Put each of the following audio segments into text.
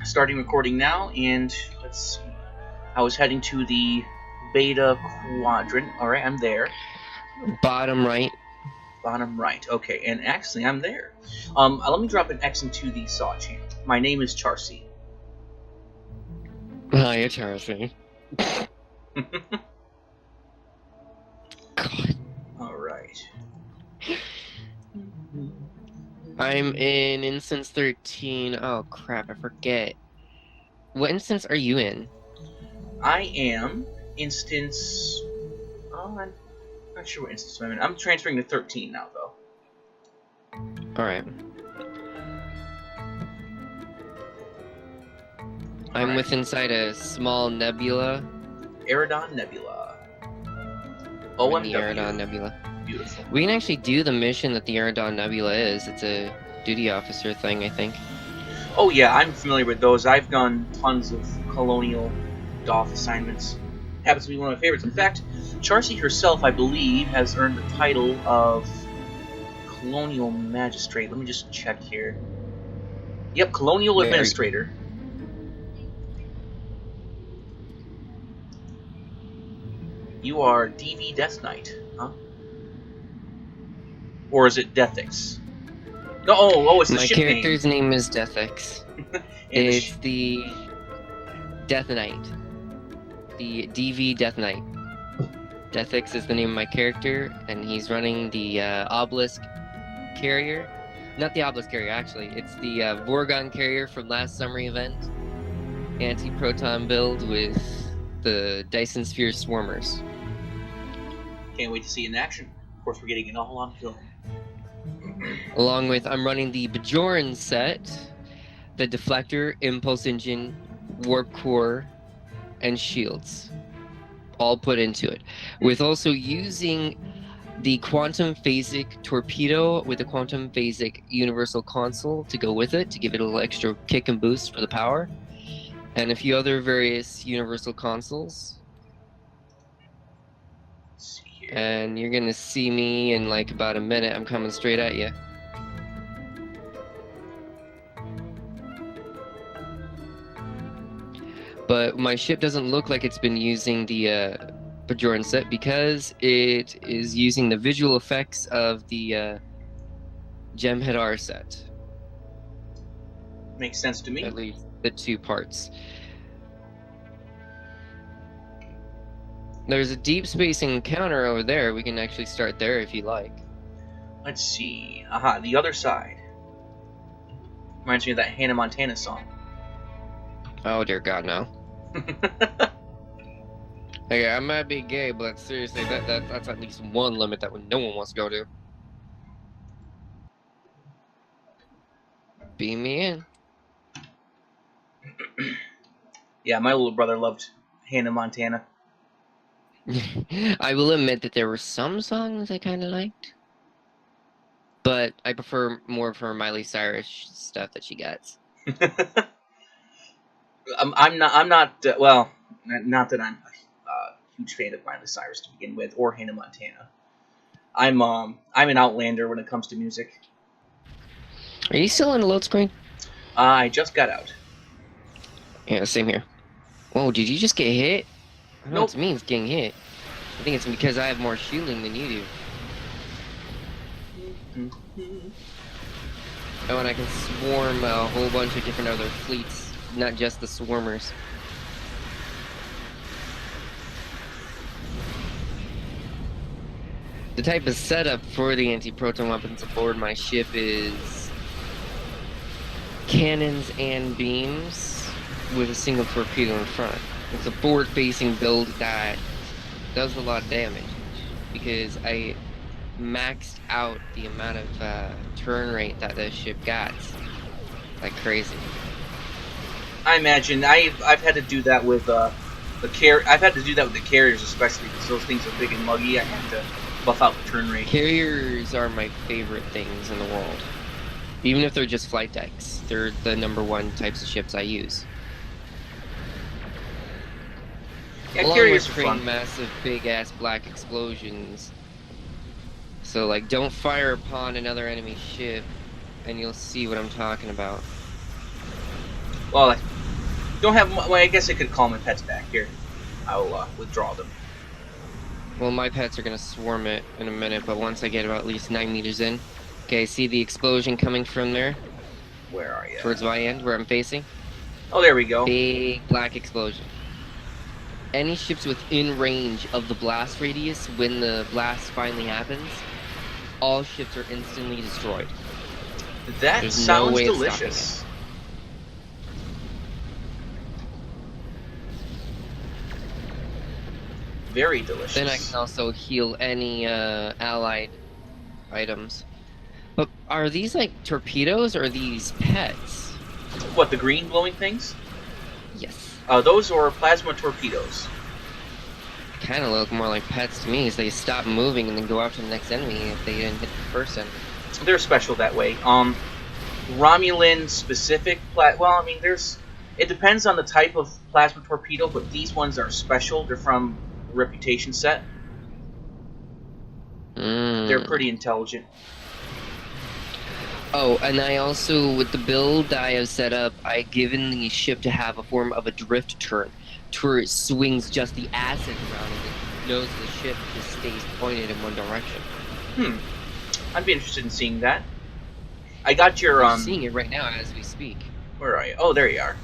Starting recording now, and let's see. I was heading to the Beta Quadrant. Alright, I'm there. Bottom right. Bottom right. Okay, and actually, I'm there. Let me drop an X into the Saw channel. My name is Charcy. Hiya, Charcy. God. Alright. I'm in instance 13. Oh, crap, I forget. What instance are you in? I am instance... Oh, I'm not sure what instance I'm in. I'm transferring to 13 now, though. Alright. I'm with inside a small nebula. Annodominic Nebula. OMW. The Annodominic Nebula. Beautiful. We can actually do the mission that the Annodominic Nebula is. It's a duty officer thing, I think. Oh yeah, I'm familiar with those. I've done tons of colonial DOF assignments. Happens to be one of my favorites. In fact, Charcy herself, I believe, has earned the title of Colonial Magistrate. Let me just check here. Yep, Colonial Administrator. You are DV Death Knight, huh? Or is it Deathix? No, oh, it's the ship name. My character's name is Deathix. It's the Death Knight. The DV Death Knight. Deathix is the name of my character, and he's running the Obelisk carrier. Not the Obelisk carrier, actually. It's the Vorgon carrier from last summer event. Anti-proton build with the Dyson Sphere Swarmers. Can't wait to see it in action. Of course, we're getting it all on film. Along with, I'm running the Bajoran set, the deflector, impulse engine, warp core, and shields. All put into it. With also using the quantum phasic torpedo with the quantum phasic universal console to go with it, to give it a little extra kick and boost for the power. And a few other various universal consoles. Let's see here. And you're gonna see me in like about a minute. I'm coming straight at you. But my ship doesn't look like it's been using the Bajoran set because it is using the visual effects of the Jem'Hadar set. Makes sense to me. At least the two parts. There's a deep space encounter over there. We can actually start there if you like. Let's see. Aha, the other side. Reminds me of that Hannah Montana song. Oh dear God, no. Okay, I might be gay, but seriously, that's at least one limit that no one wants to go to. Beam me in. Yeah, my little brother loved Hannah Montana. I will admit that there were some songs I kind of liked, but I prefer more of her Miley Cyrus stuff that she gets. I'm not. Well, not that I'm a huge fan of Miley Cyrus to begin with, or Hannah Montana. I'm an outlander when it comes to music. Are you still in the load screen? I just got out. Yeah, same here. Whoa, did you just get hit? I don't know Nope. what it means getting hit. I think it's because I have more shielding than you do. Oh, and I can swarm a whole bunch of different other fleets, not just the swarmers. The type of setup for the anti-proton weapons aboard my ship is cannons and beams with a single torpedo in front. It's a forward-facing build that does a lot of damage because I maxed out the amount of turn rate that this ship got like crazy. I imagine I've had to do that with I've had to do that with the carriers, especially because those things are big and muggy. I have to buff out the turn rate. Carriers are my favorite things in the world. Even if they're just flight decks, they're the #1 types of ships I use. Yeah, Along carriers with are fun. massive, big-ass black explosions. So, like, don't fire upon another enemy ship, and you'll see what I'm talking about. Well, Don't have. Well, I guess I could call my pets back here. I'll withdraw them. Well, my pets are gonna swarm it in a minute, but once I get about at least 9 meters in. Okay, see the explosion coming from there? Where are you? Towards my end, where I'm facing? Oh, there we go. Big black explosion. Any ships within range of the blast radius when the blast finally happens, all ships are instantly destroyed. That There's sounds no way of delicious. Very delicious. Then I can also heal any allied items. But are these like torpedoes or are these pets? What, the green glowing things? Yes. Those are plasma torpedoes. Kind of look more like pets to me, so they stop moving and then go after the next enemy if they didn't hit the first enemy. They're special that way. Romulan specific well, I mean, it depends on the type of plasma torpedo, but these ones are special. They're from the Reputation set. They're pretty intelligent. Oh, and I also, with the build that I have set up, I've given the ship to have a form of a drift turn, to where it swings just the acid around and the nose of the ship just stays pointed in one direction. I'd be interested in seeing that. I got your I'm seeing it right now as we speak. Where are you? Oh, there you are.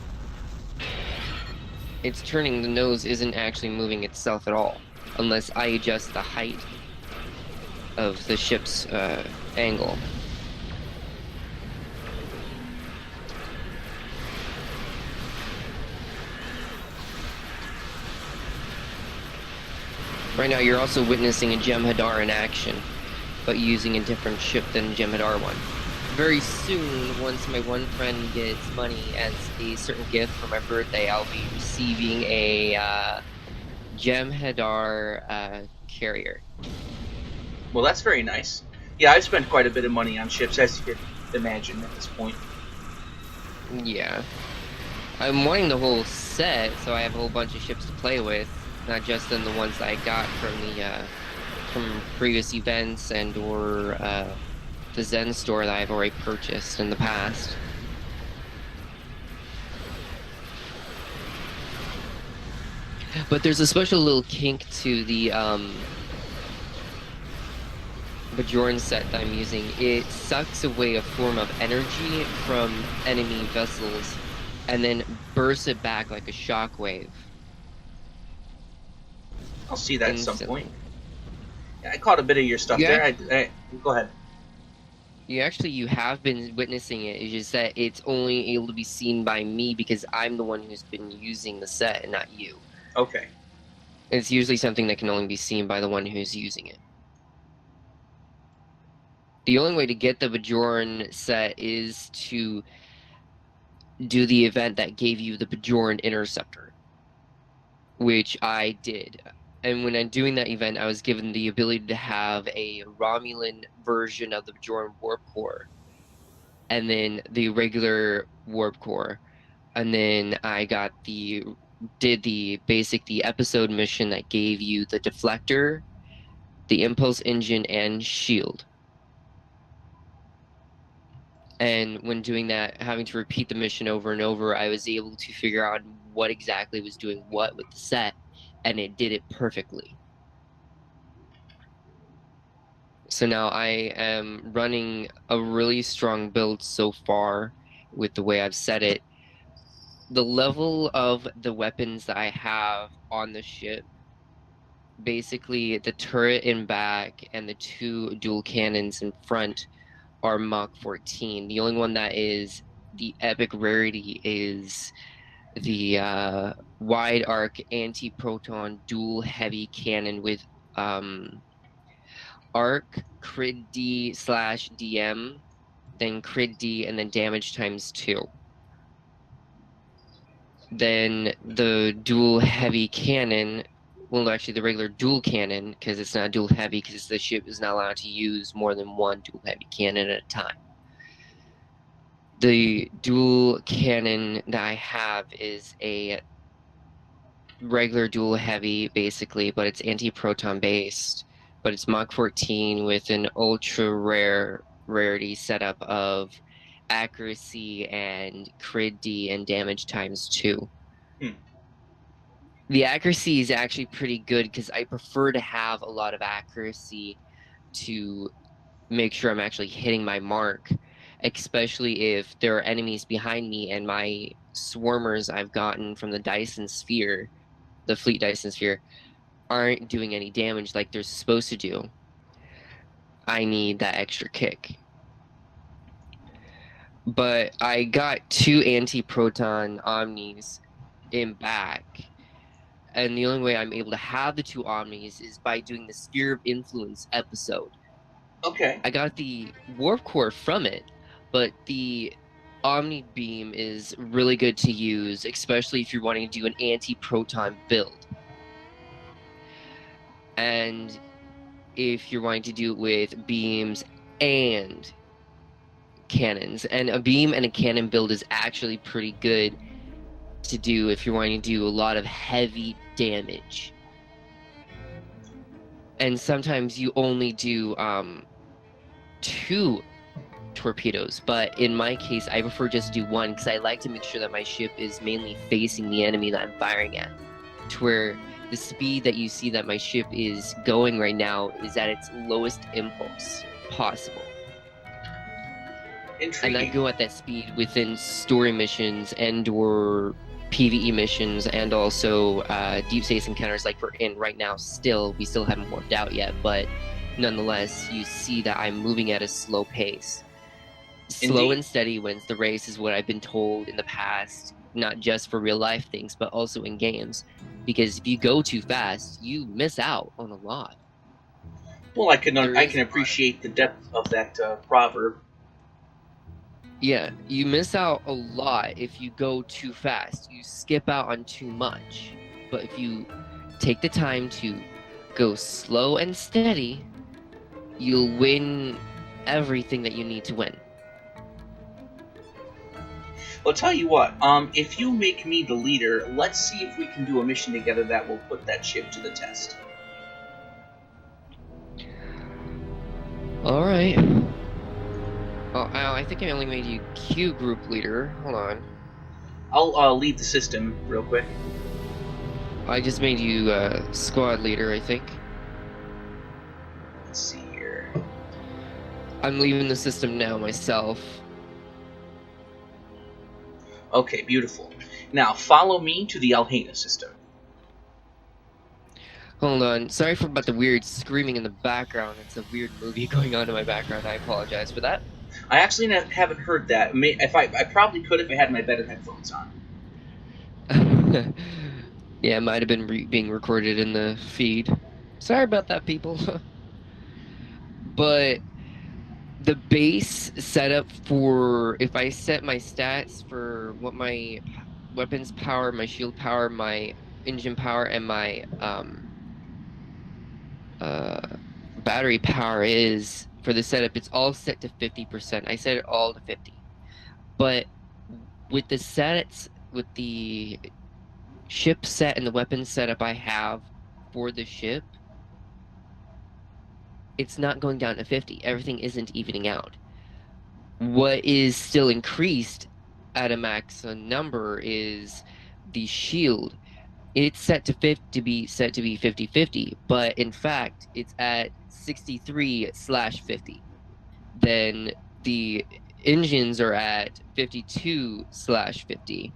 It's turning, the nose isn't actually moving itself at all, unless I adjust the height of the ship's angle. Right now, you're also witnessing a Jem'Hadar in action, but using a different ship than Jem'Hadar one. Very soon, once my one friend gets money as a certain gift for my birthday, I'll be receiving a Jem'Hadar carrier. Well, that's very nice. Yeah, I've spent quite a bit of money on ships, as you can imagine at this point. Yeah. I'm wanting the whole set, so I have a whole bunch of ships to play with, not just in the ones that I got from the from previous events and or the Zen store that I've already purchased in the past. But there's a special little kink to the Bajoran set that I'm using. It sucks away a form of energy from enemy vessels and then bursts it back like a shockwave. I'll see that instantly. at some point. Yeah, I caught a bit of your stuff there. Go ahead. You have been witnessing it. It's just that it's only able to be seen by me because I'm the one who's been using the set and not you. Okay. It's usually something that can only be seen by the one who's using it. The only way to get the Bajoran set is to do the event that gave you the Bajoran Interceptor, which I did. And when I'm doing that event, I was given the ability to have a Romulan version of the Bajoran Warp Core, and then the regular Warp Core, and then I did the episode mission that gave you the deflector, the impulse engine, and shield. And when doing that, having to repeat the mission over and over, I was able to figure out what exactly was doing what with the set, and it did it perfectly. So now I am running a really strong build so far with the way I've set it. The level of the weapons that I have on the ship, basically the turret in back and the two dual cannons in front, are Mach 14. The only one that is the epic rarity is the wide arc anti-proton dual heavy cannon with arc crit D / DM, then crit D, and then damage times 2. Then the dual heavy cannon, well, actually the regular dual cannon, because it's not dual heavy, because the ship is not allowed to use more than one dual heavy cannon at a time. The dual cannon that I have is a regular dual heavy, basically, but it's anti-proton based, but it's Mach 14 with an ultra rarity setup of accuracy and crit D and damage times 2. Hmm. The accuracy is actually pretty good because I prefer to have a lot of accuracy to make sure I'm actually hitting my mark, especially if there are enemies behind me and my swarmers I've gotten from the Dyson Sphere, the Fleet Dyson Sphere, aren't doing any damage like they're supposed to do. I need that extra kick. But I got 2 anti-proton omnis in back, and the only way I'm able to have the 2 omnis is by doing the Sphere of Influence episode. Okay. I got the warp core from it, but the Omni Beam is really good to use, especially if you're wanting to do an anti-proton build. And if you're wanting to do it with beams and cannons. And a beam and a cannon build is actually pretty good to do if you're wanting to do a lot of heavy damage. And sometimes you only do 2 torpedoes, but in my case, I prefer just do 1 because I like to make sure that my ship is mainly facing the enemy that I'm firing at, to where the speed that you see that my ship is going right now is at its lowest impulse possible. Intriguing. And I go at that speed within story missions and or PvE missions and also deep space encounters like we're in right now. We still haven't warped out yet, but nonetheless, you see that I'm moving at a slow pace. Slow Indeed. and steady wins the race is what I've been told in the past, not just for real life things, but also in games. Because if you go too fast, you miss out on a lot. Well, I can appreciate the depth of that proverb. Yeah, you miss out a lot if you go too fast. You skip out on too much. But if you take the time to go slow and steady, you'll win everything that you need to win. Well, tell you what, if you make me the leader, let's see if we can do a mission together that will put that ship to the test. Alright. Oh, I think I only made you Q group leader. Hold on. I'll leave the system real quick. I just made you squad leader, I think. Let's see here. I'm leaving the system now myself. Okay, beautiful. Now, follow me to the Alhena system. Hold on. Sorry about the weird screaming in the background. It's a weird movie going on in my background. I apologize for that. I actually haven't heard that. If I probably could if I had my better headphones on. Yeah, it might have been being recorded in the feed. Sorry about that, people. But the base setup for, if I set my stats for what my weapons power, my shield power, my engine power, and my battery power is for the setup, it's all set to 50%. I set it all to 50. But with the sets, with the ship set and the weapon setup I have for the ship, it's not going down to 50. Everything isn't evening out. What is still increased at a max number is the shield. It's set to be 50-50, but in fact it's at 63/50. Then the engines are at 52/50,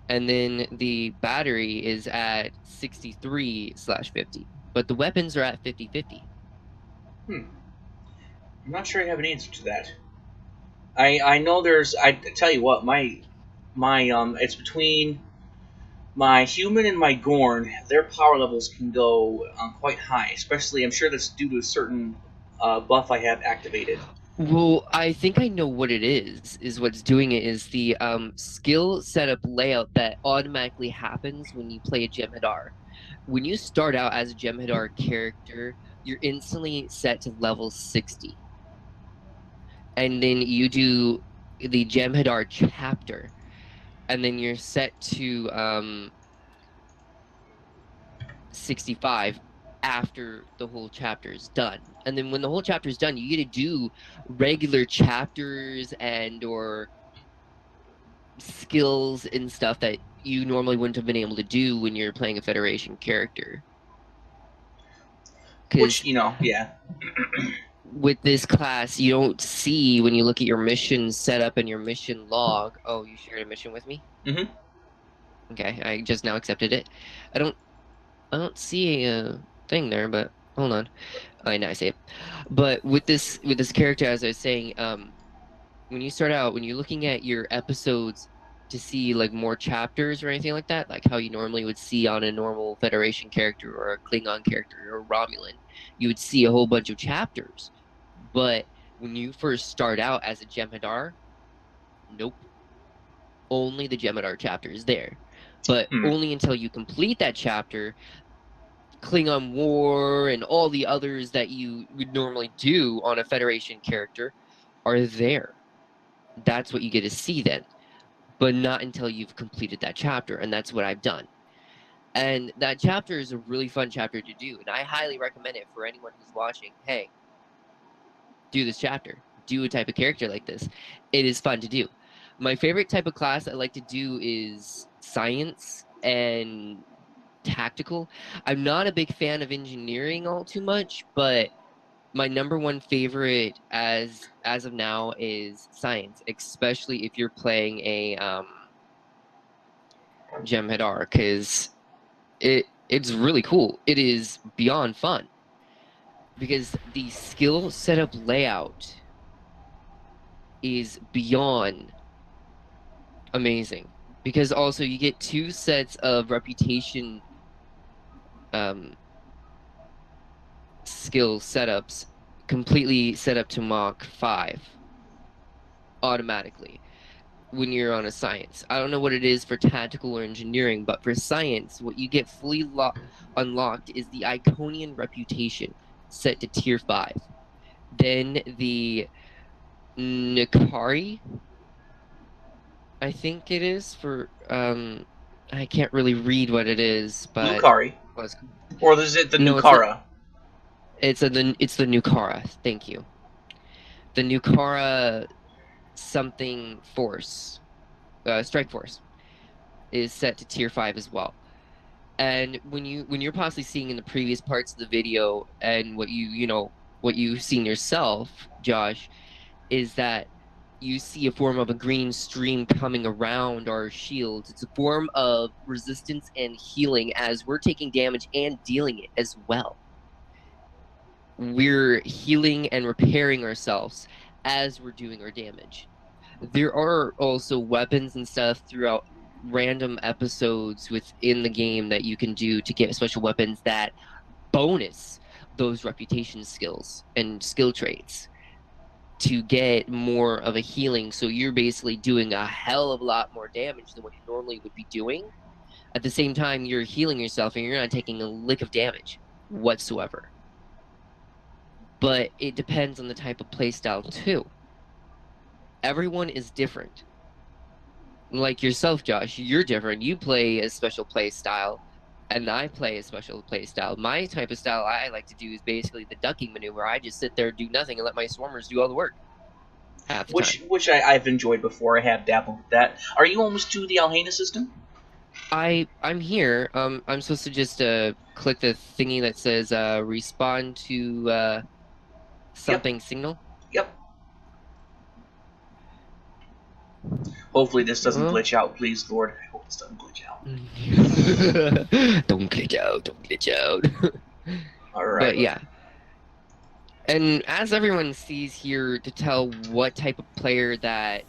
and then the battery is at 63/50. But the weapons are at 50-50. I'm not sure I have an answer to that. I know there's. I tell you what, my it's between my human and my Gorn. Their power levels can go quite high, especially I'm sure that's due to a certain buff I have activated. Well, I think I know what it is what's doing it is the skill setup layout that automatically happens when you play a Jem'Hadar. When you start out as a Jem'Hadar character, you're instantly set to level 60. And then you do the Jem'Hadar chapter, and then you're set to 65 after the whole chapter is done. And then when the whole chapter is done, you get to do regular chapters and or skills and stuff that you normally wouldn't have been able to do when you're playing a Federation character. Which, yeah. With this class, you don't see when you look at your mission setup and your mission log. Oh, you shared a mission with me? Mm-hmm. Okay, I just now accepted it. I don't see a thing there, but hold on. Now I see it. But with this character, as I was saying, when you start out, when you're looking at your episodes to see like more chapters or anything like that, like how you normally would see on a normal Federation character or a Klingon character or a Romulan, you would see a whole bunch of chapters. But when you first start out as a Jem'Hadar, nope. Only the Jem'Hadar chapter is there. But only until you complete that chapter, Klingon War and all the others that you would normally do on a Federation character are there. That's what you get to see then. But not until you've completed that chapter, and that's what I've done. And that chapter is a really fun chapter to do, and I highly recommend it for anyone who's watching. Hey, do this chapter. Do a type of character like this. It is fun to do. My favorite type of class I like to do is science and tactical. I'm not a big fan of engineering all too much, but my number one favorite as of now is science, especially if you're playing a Jem'Hadar, because it's really cool. It is beyond fun because the skill setup layout is beyond amazing. Because also you get 2 sets of reputation skill setups completely set up to Mach 5 automatically when you're on a science. I don't know what it is for tactical or engineering, but for science, what you get fully unlocked is the Iconian reputation set to tier 5. Then the Nikari, I think it is for I can't really read what it is, but Nukari. Or is it the Nukara? It's the Nukara. Thank you. The Nukara something force, strike force, is set to tier 5 as well. And when you're possibly seeing in the previous parts of the video, and what you've seen yourself, Josh, is that you see a form of a green stream coming around our shields. It's a form of resistance and healing as we're taking damage and dealing it as well. We're healing and repairing ourselves as we're doing our damage. There are also weapons and stuff throughout random episodes within the game that you can do to get special weapons that bonus those reputation skills and skill traits to get more of a healing. So you're basically doing a hell of a lot more damage than what you normally would be doing. At the same time, you're healing yourself and you're not taking a lick of damage whatsoever. But it depends on the type of playstyle too. Everyone is different. Like yourself, Josh, you're different. You play a special playstyle, and I play a special playstyle. My type of style I like to do is basically the ducking maneuver. I just sit there, do nothing, and let my swarmers do all the work. Which I've enjoyed before. I have dabbled with that. Are you almost to the Alhena system? I'm here. I'm supposed to just click the thingy that says respond to something signal. Yep. Hopefully this doesn't glitch out, please, Lord. I hope this doesn't glitch out. Don't glitch out. Don't glitch out. All right. But yeah. And as everyone sees here, to tell what type of player type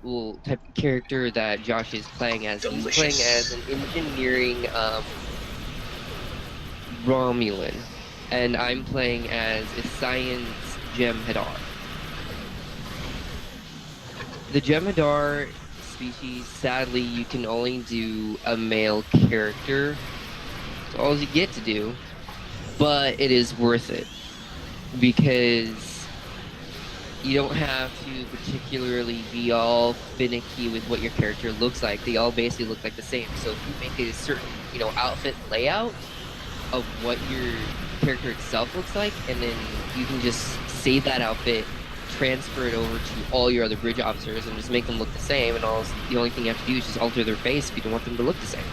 of character that Josh is playing as, he's playing as an engineering Romulan, and I'm playing as a science Jem'Hadar. The Jem'Hadar species, sadly, you can only do a male character. That's all you get to do, but it is worth it because you don't have to particularly be all finicky with what your character looks like. They all basically look like the same. So if you make a certain, outfit layout of what your character itself looks like, and then you can just save that outfit, transfer it over to all your other bridge officers and just make them look the same, and the only thing you have to do is just alter their face if you don't want them to look the same.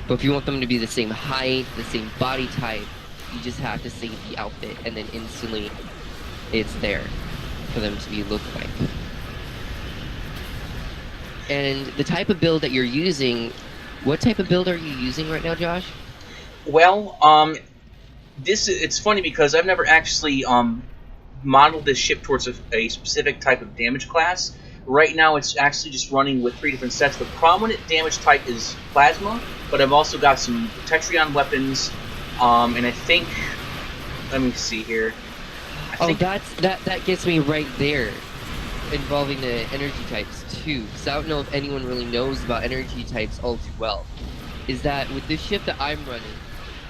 But if you want them to be the same height, the same body type, you just have to save the outfit, and then instantly it's there for them to be look-alike. And the type of build that you're using, what type of build are you using right now, Josh? Well, it's funny because I've never actually modeled this ship towards a specific type of damage class. Right now, it's actually just running with 3 different sets. The prominent damage type is plasma, but I've also got some Tetrion weapons, and I think, let me see here. That gets me right there, involving the energy types too. Because I don't know if anyone really knows about energy types all too well. Is that with this ship that I'm running,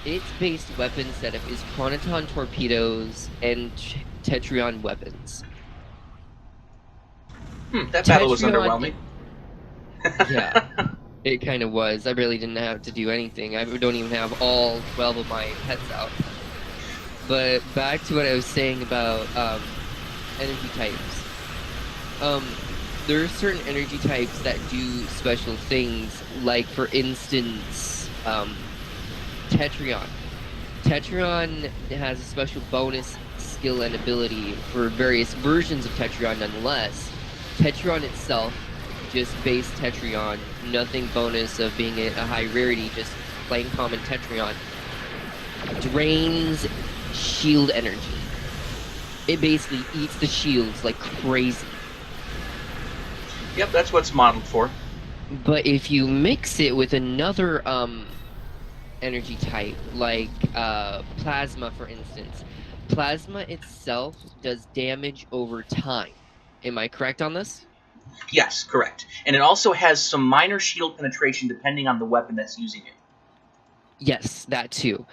its base weapon setup is Chronoton torpedoes and Tetrion weapons. That battle was underwhelming. Yeah, it kind of was. I really didn't have to do anything. I don't even have all 12 of my pets out. But back to what I was saying about energy types. There are certain energy types that do special things, like, for instance, Tetrion. Tetrion has a special bonus skill and ability for various versions of Tetrion nonetheless. Tetrion itself, just base Tetrion, nothing bonus of being a high rarity, just plain common Tetrion, drains shield energy. It basically eats the shields like crazy. Yep, that's what it's modeled for. But if you mix it with another energy type, like plasma, for instance, plasma itself does damage over time. Am I correct on this? Yes, correct. And it also has some minor shield penetration depending on the weapon that's using it. Yes, that too.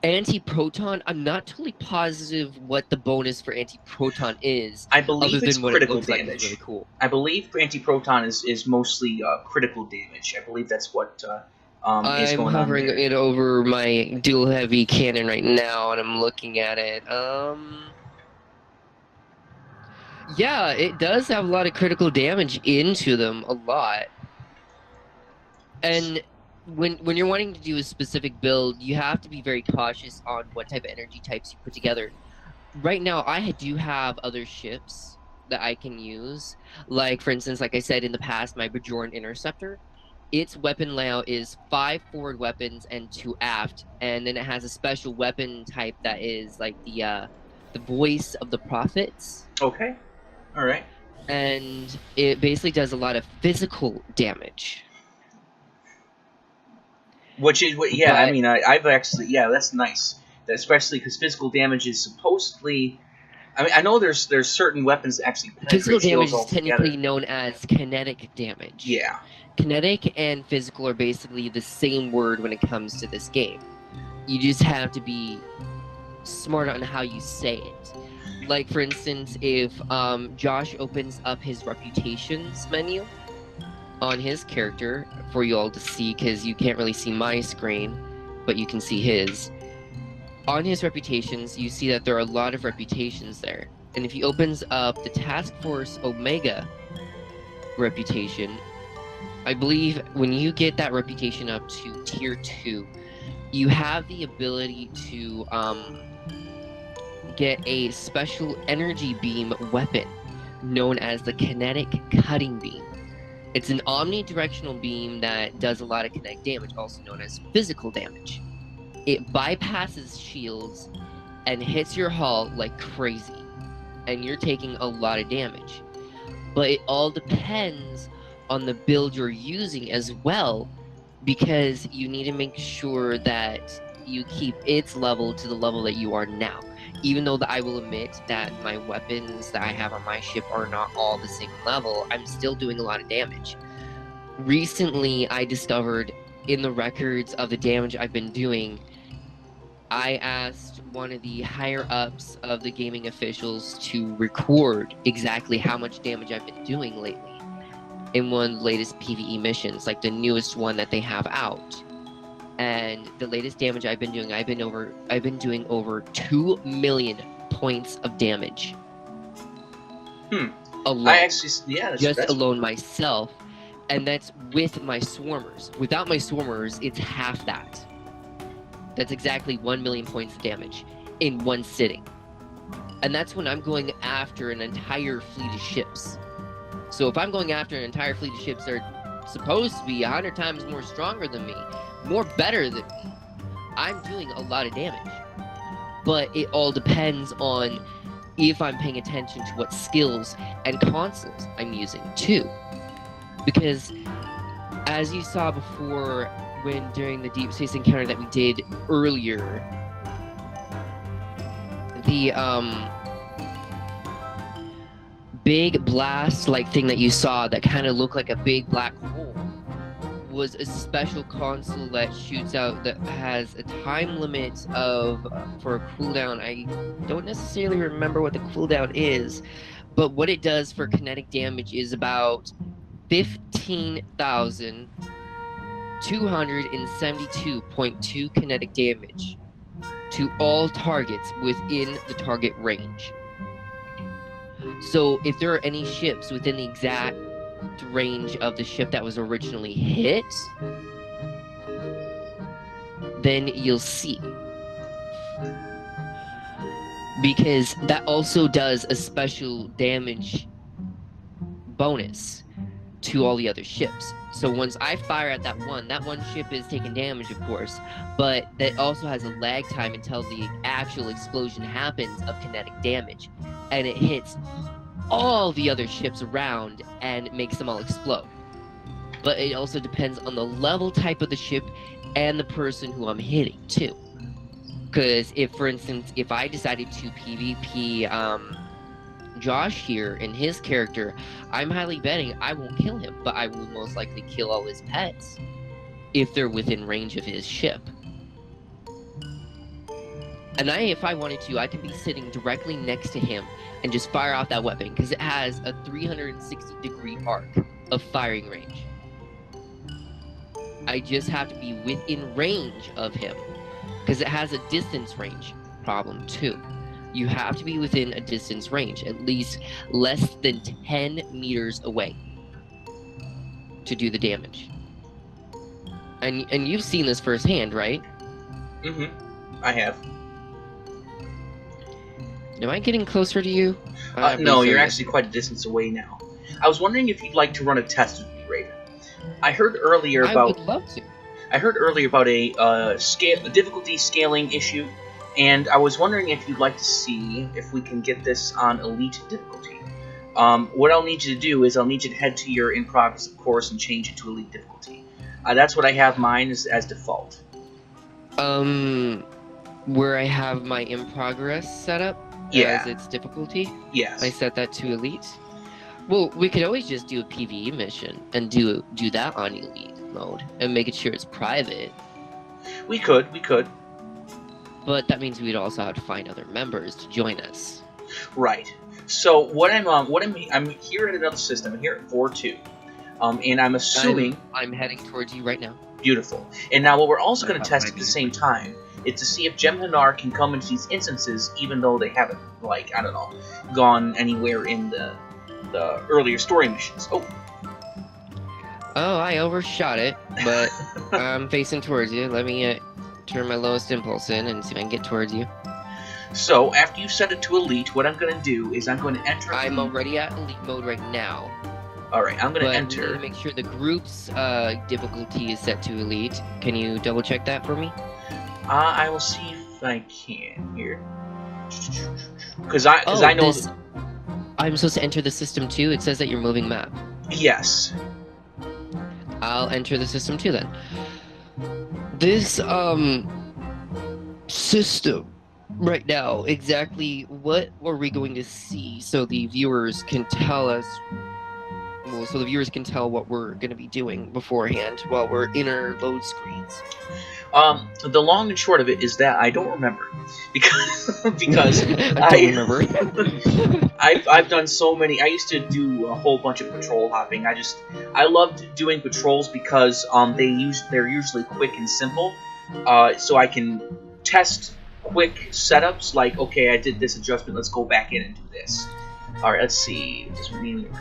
Anti-proton, I'm not totally positive what the bonus for anti-proton is. I believe other it's than what critical it looks damage. Like is really cool. I believe anti-proton is mostly critical damage. I believe that's what is going on there. I'm hovering it over my dual heavy cannon right now, and I'm looking at it. Yeah, it does have a lot of critical damage into them, a lot. And when you're wanting to do a specific build, you have to be very cautious on what type of energy types you put together. Right now, I do have other ships that I can use. Like, for instance, like I said in the past, my Bajoran Interceptor. Its weapon layout is 5 forward weapons and 2 aft, and then it has a special weapon type that is like the voice of the prophets. Okay. All right. And it basically does a lot of physical damage. Which is what? Yeah, I mean, I've actually, yeah, that's nice. Especially because physical damage is supposedly. I mean, I know there's certain weapons that actually penetrate physical damage shields is technically known as kinetic damage. Yeah. Kinetic and physical are basically the same word when it comes to this game. You just have to be smart on how you say it. Like, for instance, if Josh opens up his reputations menu on his character for you all to see, because you can't really see my screen, but you can see his. On his reputations, you see that there are a lot of reputations there. And if he opens up the Task Force Omega reputation, I believe when you get that reputation up to tier 2, you have the ability to get a special energy beam weapon known as the Kinetic Cutting Beam. It's an omnidirectional beam that does a lot of kinetic damage, also known as physical damage. It bypasses shields and hits your hull like crazy, and you're taking a lot of damage. But it all depends on the build you're using as well, because you need to make sure that you keep its level to the level that you are now. Even though I will admit that my weapons that I have on my ship are not all the same level, I'm still doing a lot of damage. Recently, I discovered in the records of the damage I've been doing, I asked one of the higher ups of the gaming officials to record exactly how much damage I've been doing lately in one of the latest PvE missions, like the newest one that they have out. And the latest damage I've been doing, I've been doing over 2 million points of damage. Alone. I actually, yeah, that's alone myself, and that's with my swarmers. Without my swarmers, it's half that. That's exactly 1 million points of damage in one sitting. And that's when I'm going after an entire fleet of ships. So if I'm going after an entire fleet of ships that are supposed to be 100 times more stronger than me, more better than me, I'm doing a lot of damage. But it all depends on if I'm paying attention to what skills and consoles I'm using too. Because as you saw before, during the deep space encounter that we did earlier, the big blast like thing that you saw that kind of looked like a big black hole was a special console that shoots out, that has a time limit of for a cooldown. I don't necessarily remember what the cooldown is, but what it does for kinetic damage is about 15,272.2 kinetic damage to all targets within the target range. So if there are any ships within the exact range of the ship that was originally hit, then you'll see. Because that also does a special damage bonus to all the other ships. So once I fire at that one ship is taking damage, of course, but that also has a lag time until the actual explosion happens of kinetic damage, and it hits all the other ships around and makes them all explode. But it also depends on the level type of the ship and the person who I'm hitting too. Because if, for instance, if I decided to PvP Josh here and his character, I'm highly betting I won't kill him, but I will most likely kill all his pets if they're within range of his ship. And if I wanted to, I could be sitting directly next to him and just fire off that weapon, because it has a 360-degree arc of firing range. I just have to be within range of him, because it has a distance range problem too. You have to be within a distance range, at least less than 10 meters away to do the damage. And you've seen this firsthand, right? I have. Am I getting closer to you? No, you're actually quite a distance away now. I was wondering if you'd like to run a test with me, Raven. I heard earlier about... I would love to. I heard earlier about a difficulty scaling issue, and I was wondering if you'd like to see if we can get this on Elite difficulty. What I'll need you to do is I'll need you to head to your in progress, of course, and change it to Elite difficulty. That's what I have mine as default. Where I have my in progress set up as its difficulty? Yes. I set that to Elite? Well, we could always just do a PvE mission and do that on Elite mode and make sure it's private. We could. But that means we'd also have to find other members to join us. Right. So I'm here in another system. I'm here at 4.2. And I'm assuming I'm heading towards you right now. Beautiful. And now what we're also going to test at the same time is to see if Jem'Hadar can come into these instances even though they haven't, like, I don't know, gone anywhere in the earlier story missions. Oh, I overshot it, but I'm facing towards you. Let me turn my lowest impulse in and see if I can get towards you. So, after you set it to Elite, what I'm going to do is I'm going to enter... I'm already at Elite mode right now. Alright, I'm going to enter... But we need to make sure the group's difficulty is set to Elite. Can you double check that for me? I will see if I can here. Because I know... I'm supposed to enter the system too? It says that you're moving map. Yes. I'll enter the system too then. This, system right now, exactly what are we going to see so the viewers can tell us, so the viewers can tell what we're going to be doing beforehand while we're in our load screens? The long and short of it is that I don't remember, because I don't remember. I've done so many. I used to do a whole bunch of patrol hopping. I loved doing patrols because they're usually quick and simple, so I can test quick setups like, okay, I did this adjustment, let's go back in and do this. All right, let's see. Just meaning.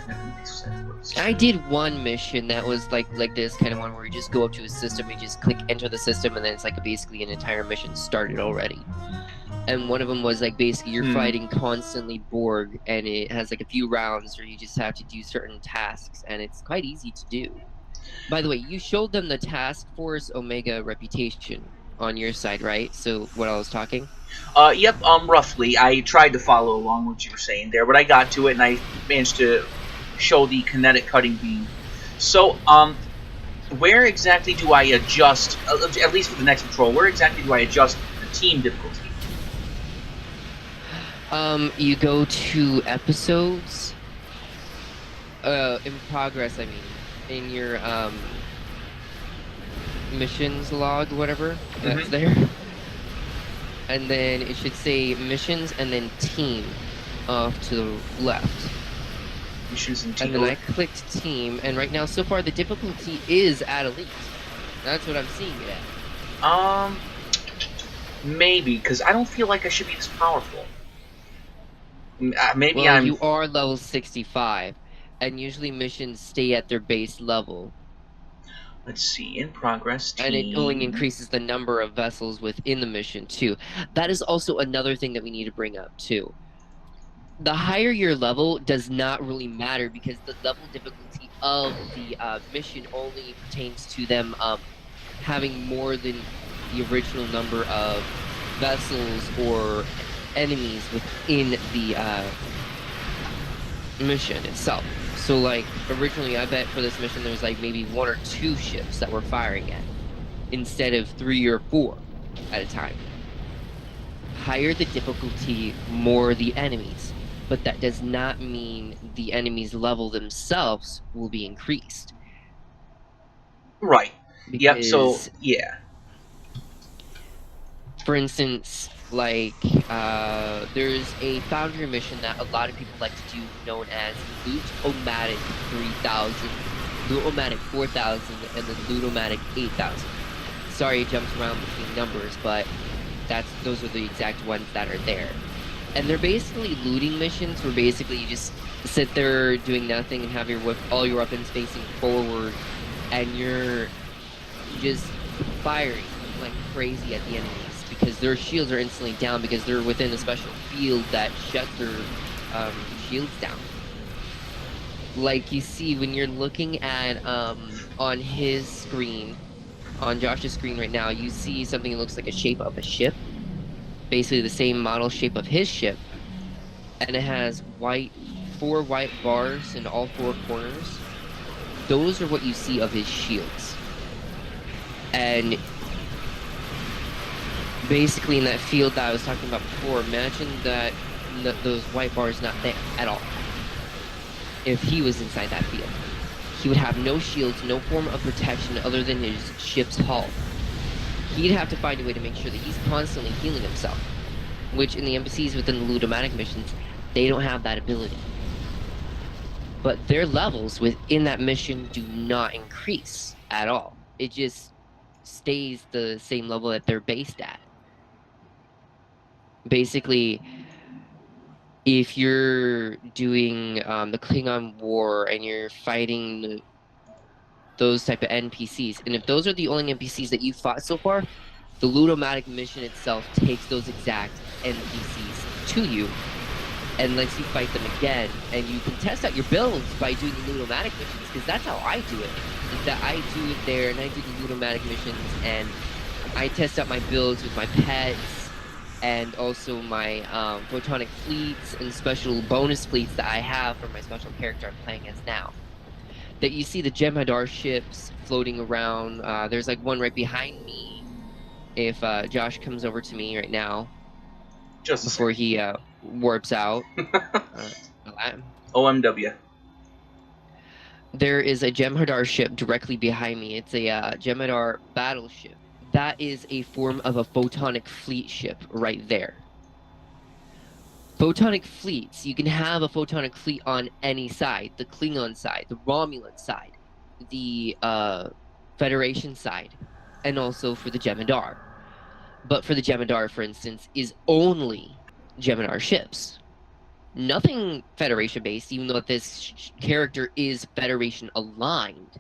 I did one mission that was like this kind of one where you just go up to a system, you just click enter the system, and then it's like basically an entire mission started already. And one of them was like basically you're fighting constantly Borg, and it has like a few rounds where you just have to do certain tasks, and it's quite easy to do. By the way, you showed them the Task Force Omega reputation on your side, right? So what I was talking? Yep, roughly. I tried to follow along what you were saying there, but I got to it and I managed to show the kinetic cutting beam. So, where exactly do I adjust, at least for the next patrol, where exactly do I adjust the team difficulty? You go to episodes, in progress, I mean, in your, missions log, whatever, that's there. And then it should say missions and then team off to the left. Missions and team. And then I clicked team, and right now, so far, the difficulty is at elite. That's what I'm seeing it at. Maybe, because I don't feel like I should be this powerful. Maybe well, you are level 65, and usually missions stay at their base level. Let's see, in progress, team. And it only increases the number of vessels within the mission, too. That is also another thing that we need to bring up, too. The higher your level does not really matter, because the level difficulty of the mission only pertains to them having more than the original number of vessels or enemies within the mission itself. So, like, originally, I bet for this mission there was, like, maybe 1 or 2 ships that we're firing at, instead of 3 or 4 at a time. Higher the difficulty, more the enemies. But that does not mean the enemies' level themselves will be increased. Right. Yep, so, yeah. For instance, like, there's a Foundry mission that a lot of people like to do known as Loot-O-Matic 3000, Loot-O-Matic 4000, and then Loot-O-Matic 8000. Sorry, it jumps around between numbers, but those are the exact ones that are there. And they're basically looting missions where basically you just sit there doing nothing and have all your weapons facing forward, and you're just firing like crazy at the enemies, because their shields are instantly down because they're within a special field that shuts their shields down. Like you see when you're looking at on his screen, on Josh's screen right now, you see something that looks like a shape of a ship, basically the same model shape of his ship, and it has 4 white bars in all 4 corners. Those are what you see of his shields. And basically in that field that I was talking about before, imagine that those white bars not there at all. If he was inside that field, he would have no shields, no form of protection other than his ship's hull. He'd have to find a way to make sure that he's constantly healing himself, which in the NPCs within the Ludomatic missions, they don't have that ability. But their levels within that mission do not increase at all. It just stays the same level that they're based at. Basically, if you're doing the Klingon War and you're fighting those type of NPCs, and if those are the only NPCs that you fought so far, the Ludomatic mission itself takes those exact NPCs to you and lets you fight them again, and you can test out your builds by doing the Ludomatic missions, because that's how I do it. Is that I do it there, and I do the Ludomatic missions, and I test out my builds with my pets, and also my photonic fleets and special bonus fleets that I have for my special character I'm playing as now. That you see the Jem'Hadar ships floating around. There's like one right behind me. If Josh comes over to me right now, just before he warps out. OMW. There is a Jem'Hadar ship directly behind me. It's a Jem'Hadar battleship. That is a form of a photonic fleet ship right there. Photonic fleets, you can have a photonic fleet on any side. The Klingon side, the Romulan side, the Federation side, and also for the Jem'Hadar. But for the Jem'Hadar, for instance, is only Jem'Hadar ships. Nothing Federation based, even though this character is Federation aligned.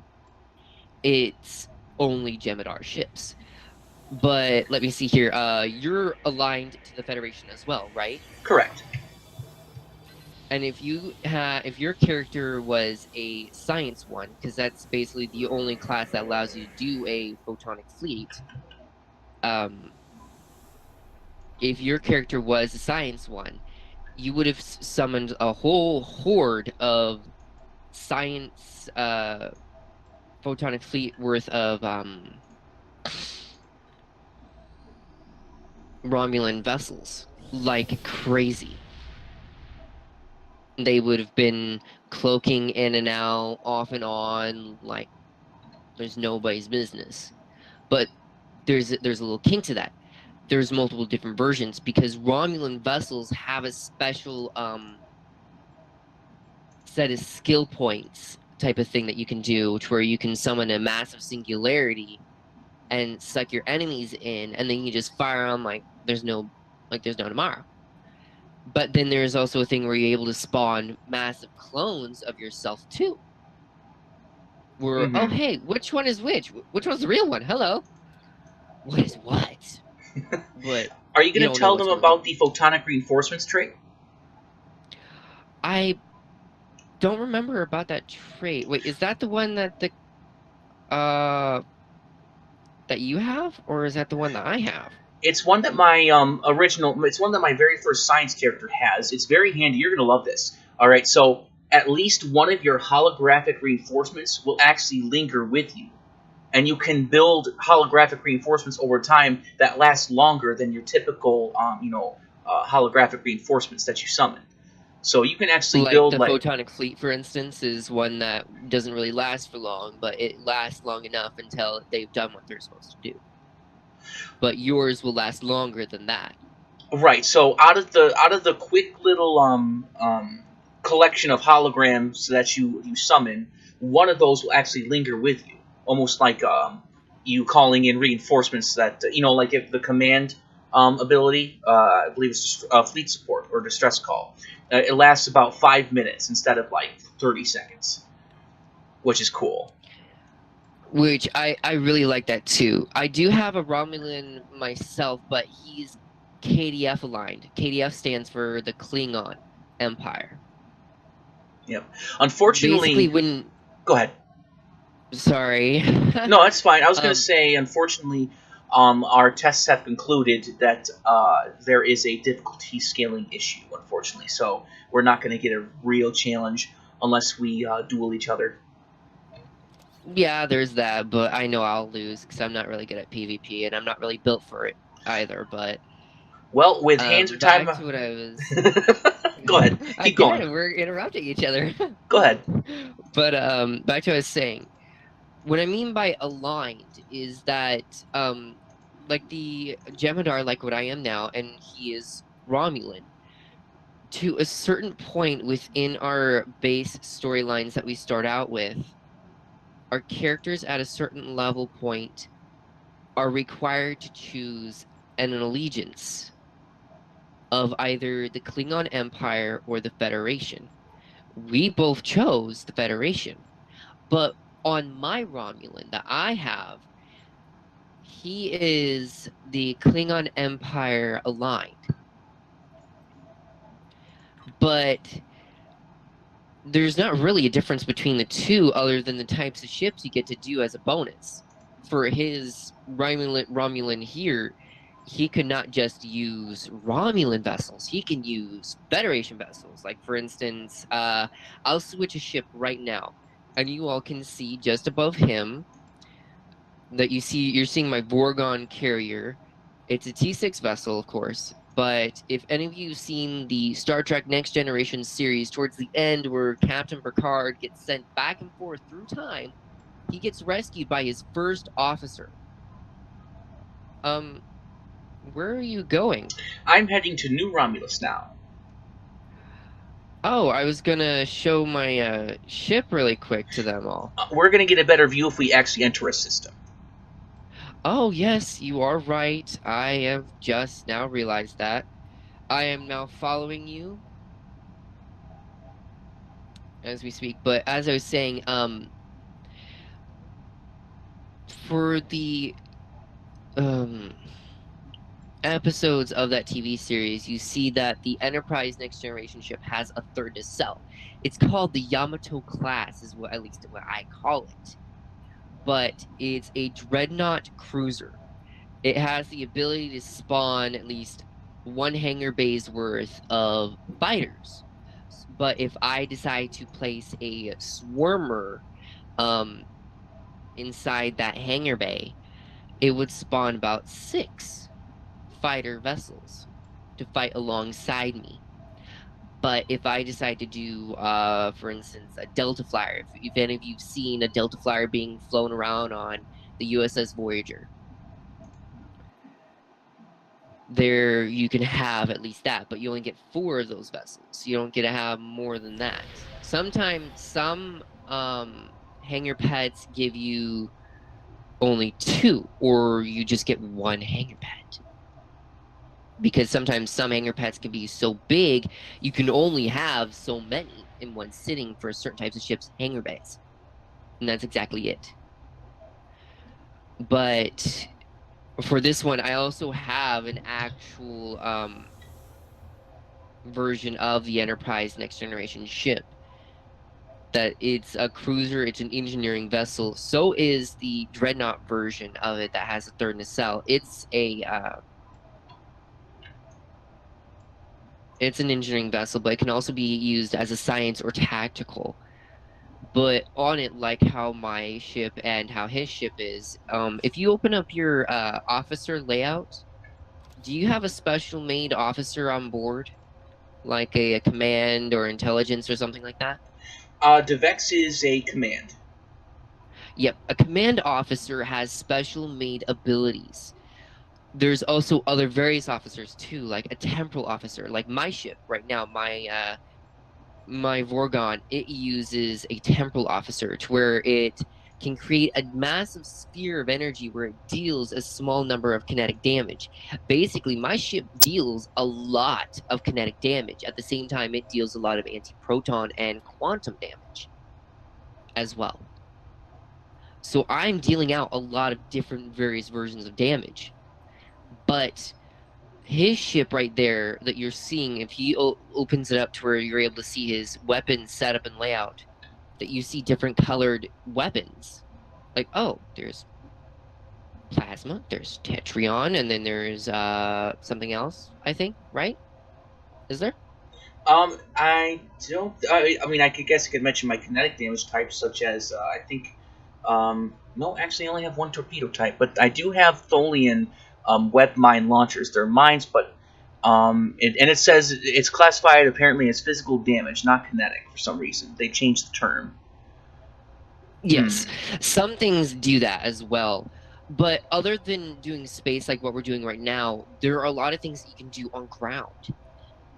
It's only Jem'Hadar ships. But let me see here. You're aligned to the Federation as well, right? Correct. And if your character was a science one, because that's basically the only class that allows you to do a photonic fleet, if your character was a science one, you would have summoned a whole horde of science photonic fleet worth of Romulan vessels like crazy. They would have been cloaking in and out, off and on, like there's nobody's business. But there's a little kink to that. There's multiple different versions because Romulan vessels have a special set of skill points type of thing that you can do, to where you can summon a massive singularity and suck your enemies in, and then you just fire on like there's no tomorrow. But then there's also a thing where you're able to spawn massive clones of yourself too. Where oh hey, which one is which? Which one's the real one? Hello. What is what? But are you going to tell them about the photonic reinforcements trait? I don't remember about that trait. Wait, is that the one that that you have, or is that the one that I have? It's one that my it's one that my very first science character has. It's very handy. You're going to love this. All right, so at least one of your holographic reinforcements will actually linger with you. And you can build holographic reinforcements over time that last longer than your typical, holographic reinforcements that you summon. So you can actually build the photonic fleet, for instance, is one that doesn't really last for long, but it lasts long enough until they've done what they're supposed to do. But yours will last longer than that. Right. So out of the quick little collection of holograms that you summon, one of those will actually linger with you. Almost like you calling in reinforcements that, like if the command ability, I believe it's fleet support or distress call, it lasts about 5 minutes instead of like 30 seconds, which is cool. Which I really like that too. I do have a Romulan myself, but he's KDF aligned. KDF stands for the Klingon Empire. Yep. Unfortunately, go ahead. Sorry. No, that's fine. I was going to say, unfortunately, our tests have concluded that there is a difficulty scaling issue, unfortunately. So we're not going to get a real challenge unless we duel each other. Yeah, there's that, but I know I'll lose because I'm not really good at PvP, and I'm not really built for it either, but... Well, with hands or time... Back to what I was... Go ahead. Keep going. We're interrupting each other. Go ahead. But back to what I was saying. What I mean by aligned is that, like the Jem'Hadar, like what I am now, and he is Romulan. To a certain point within our base storylines that we start out with, our characters at a certain level point are required to choose an allegiance of either the Klingon Empire or the Federation. We both chose the Federation, but on my Romulan that I have, he is the Klingon Empire aligned. But there's not really a difference between the two other than the types of ships you get to do as a bonus. For his Romulan here, he could not just use Romulan vessels. He can use Federation vessels. Like, for instance, I'll switch a ship right now. And you all can see just above him that you're seeing my Vorgon carrier. It's a T6 vessel, of course. But if any of you have seen the Star Trek Next Generation series, towards the end where Captain Picard gets sent back and forth through time, he gets rescued by his first officer. Where are you going? I'm heading to New Romulus now. Oh, I was gonna show my ship really quick to them all. We're gonna get a better view if we actually enter a system. Oh, yes, you are right. I have just now realized that. I am now following you. as we speak. But as I was saying, for the episodes of that TV series, you see that the Enterprise Next Generation ship has a third nacelle. It's called the Yamato class, is what at least what I call it. But it's a dreadnought cruiser. It has the ability to spawn at least one hangar bay's worth of fighters. But if I decide to place a swarmer inside that hangar bay, it would spawn about 6 fighter vessels to fight alongside me. But if I decide to do, for instance, a Delta Flyer, if any of you've seen a Delta Flyer being flown around on the USS Voyager, there you can have at least that, but you only get 4 of those vessels. You don't get to have more than that. Sometimes some hangar pets give you only 2, or you just get 1 hangar pet. Because sometimes some hangar pets can be so big, you can only have so many in one sitting for certain types of ships' hangar bays. And that's exactly it. But for this one, I also have an actual version of the Enterprise Next Generation ship. That it's a cruiser, it's an engineering vessel. So is the Dreadnought version of it that has a third nacelle. It's an engineering vessel, but it can also be used as a science or tactical. But on it, like how my ship and how his ship is, if you open up your officer layout, do you have a special made officer on board? Like a command or intelligence or something like that? Devex is a command. Yep, a command officer has special made abilities. There's also other various officers too, like a temporal officer. Like my ship right now, my Vorgon, it uses a temporal officer to where it can create a massive sphere of energy where it deals a small number of kinetic damage. Basically, my ship deals a lot of kinetic damage. At the same time, it deals a lot of anti-proton and quantum damage as well. So I'm dealing out a lot of different various versions of damage. But his ship right there that you're seeing, if he opens it up to where you're able to see his weapon setup and layout, that you see different colored weapons. Like, oh, there's plasma, there's tetrion, and then there's something else, I think, right? Is there? I don't. I mean, I guess I could mention my kinetic damage types, such as I think. No, actually, I only have one torpedo type, but I do have Tholian web mine launchers. They're mines, but and it says it's classified apparently as physical damage, not kinetic for some reason. They changed the term. Yes, some things do that as well. But other than doing space like what we're doing right now, there are a lot of things that you can do on ground.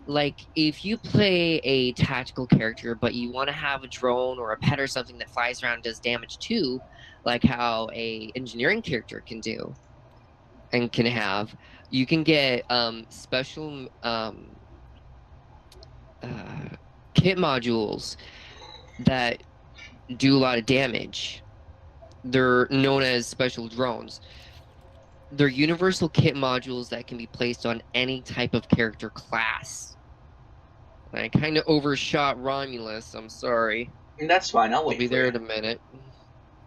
Like if you play a tactical character, but you want to have a drone or a pet or something that flies around and does damage too, like how a engineering character can do and can have, you can get special kit modules that do a lot of damage. They're known as special drones. They're universal kit modules that can be placed on any type of character class. I kind of overshot Romulus. I'm sorry. And that's fine. I'll wait. I'll be for there you. in a minute.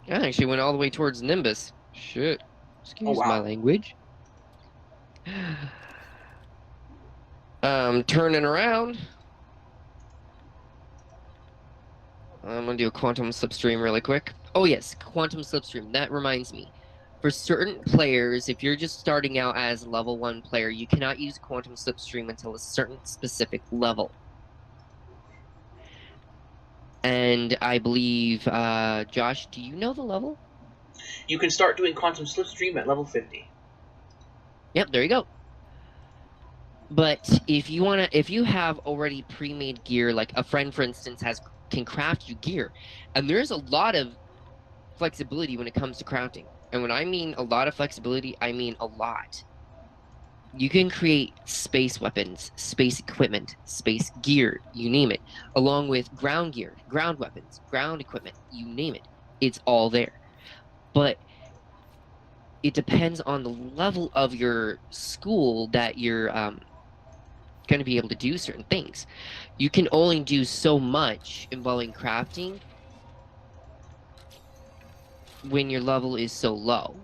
I actually went all the way towards Nimbus. Shit. Excuse wow. my language. Turning around. I'm gonna do a quantum slipstream really quick. Oh yes, quantum slipstream. That reminds me. For certain players, if you're just starting out as a level 1 player, you cannot use quantum slipstream until a certain specific level. And I believe, Josh, do you know the level? You can start doing quantum slipstream at level 50. Yep, there you go. But if you have already pre-made gear, like a friend, for instance, can craft you gear, and there's a lot of flexibility when it comes to crafting. And when I mean a lot of flexibility, I mean a lot. You can create space weapons, space equipment, space gear, you name it, along with ground gear, ground weapons, ground equipment, you name it. It's all there. But it depends on the level of your school that you're going to be able to do certain things. You can only do so much involving crafting when your level is so low.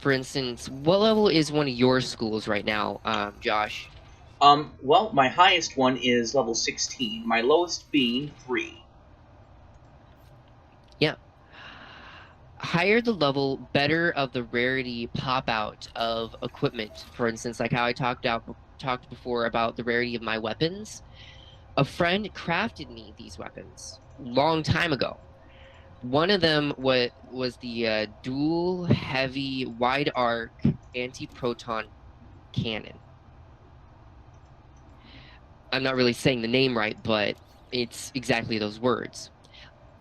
For instance, what level is one of your schools right now, Josh? Well, my highest one is level 16. My lowest being 3. Yeah. Higher the level, better of the rarity pop out of equipment. For instance, like how I talked before about the rarity of my weapons. A friend crafted me these weapons long time ago. One of them was the dual heavy wide arc anti-proton cannon. I'm not really saying the name right, but it's exactly those words.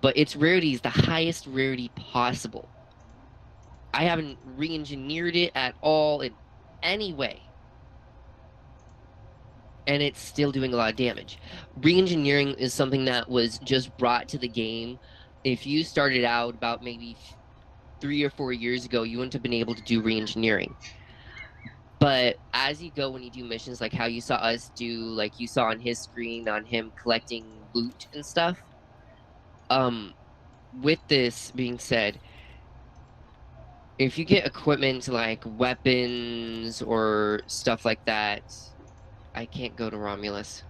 But its rarity is the highest rarity possible. I haven't re-engineered it at all in any way, and it's still doing a lot of damage. Re-engineering is something that was just brought to the game. If you started out about maybe 3 or 4 years ago, you wouldn't have been able to do re-engineering. But as you go, when you do missions, like how you saw us do, like you saw on his screen, on him collecting loot and stuff, with this being said, if you get equipment like weapons or stuff like that, I can't go to Romulus.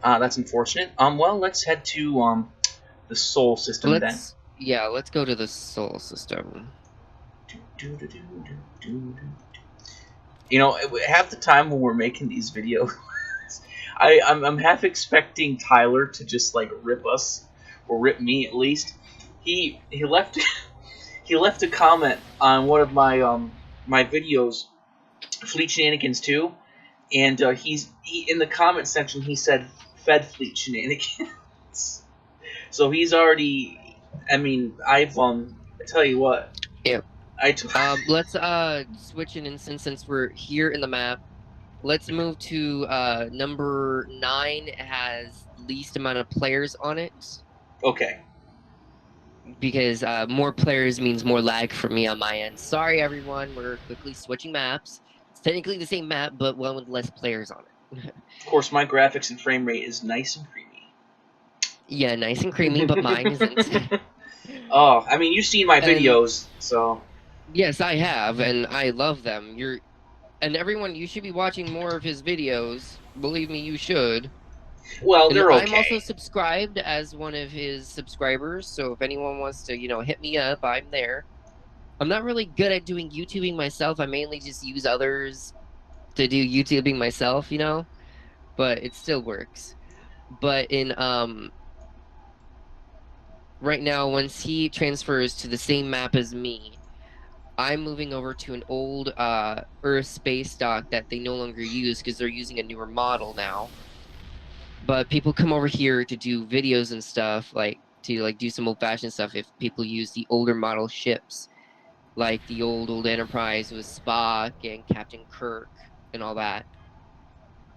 That's unfortunate. Well, let's head to the Sol system then. Let's go to the Sol system. You know, half the time when we're making these videos, I'm half expecting Tyler to just like rip us, or rip me at least. He left he left a comment on one of my my videos, Fleet Shenanigans 2, and he in the comment section he said Fed Fleet Shenanigans. So he's already. I mean, I tell you what. Yeah. Let's switch an instance since we're here in the map. Let's move to number 9. It has least amount of players on it. Okay. Because more players means more lag for me on my end. Sorry, everyone. We're quickly switching maps. It's technically the same map, but one with less players on it. Of course, my graphics and frame rate is nice and creamy. Yeah, nice and creamy, but mine isn't. Oh, I mean, you've seen my videos, so. Yes, I have, and I love them. And everyone, you should be watching more of his videos. Believe me, you should. Well, they're okay. I'm also subscribed as one of his subscribers, so if anyone wants to, hit me up, I'm there. I'm not really good at doing YouTubing myself. I mainly just use others to do YouTubing myself, but it still works. But in right now, once he transfers to the same map as me, I'm moving over to an old Earth space dock that they no longer use because they're using a newer model now. But people come over here to do videos and stuff, to do some old-fashioned stuff if people use the older model ships, like the old Enterprise with Spock and Captain Kirk and all that.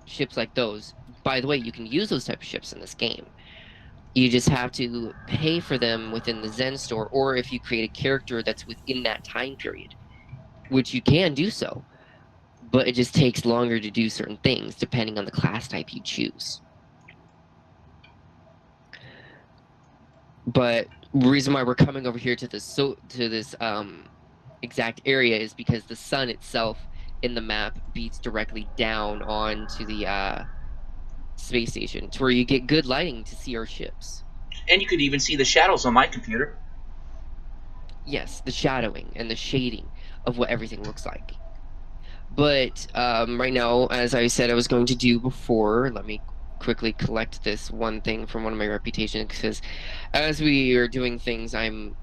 Ships like those. By the way, you can use those type of ships in this game. You just have to pay for them within the Zen store, or if you create a character that's within that time period, which you can do so. But it just takes longer to do certain things, depending on the class type you choose. But the reason why we're coming over here to this exact area is because the sun itself in the map beats directly down onto the space station, to where you get good lighting to see our ships. And you could even see the shadows on my computer. Yes, the shadowing and the shading of what everything looks like. But right now, as I said I was going to do before, let me quickly collect this one thing from one of my reputations, because as we are doing things, I'm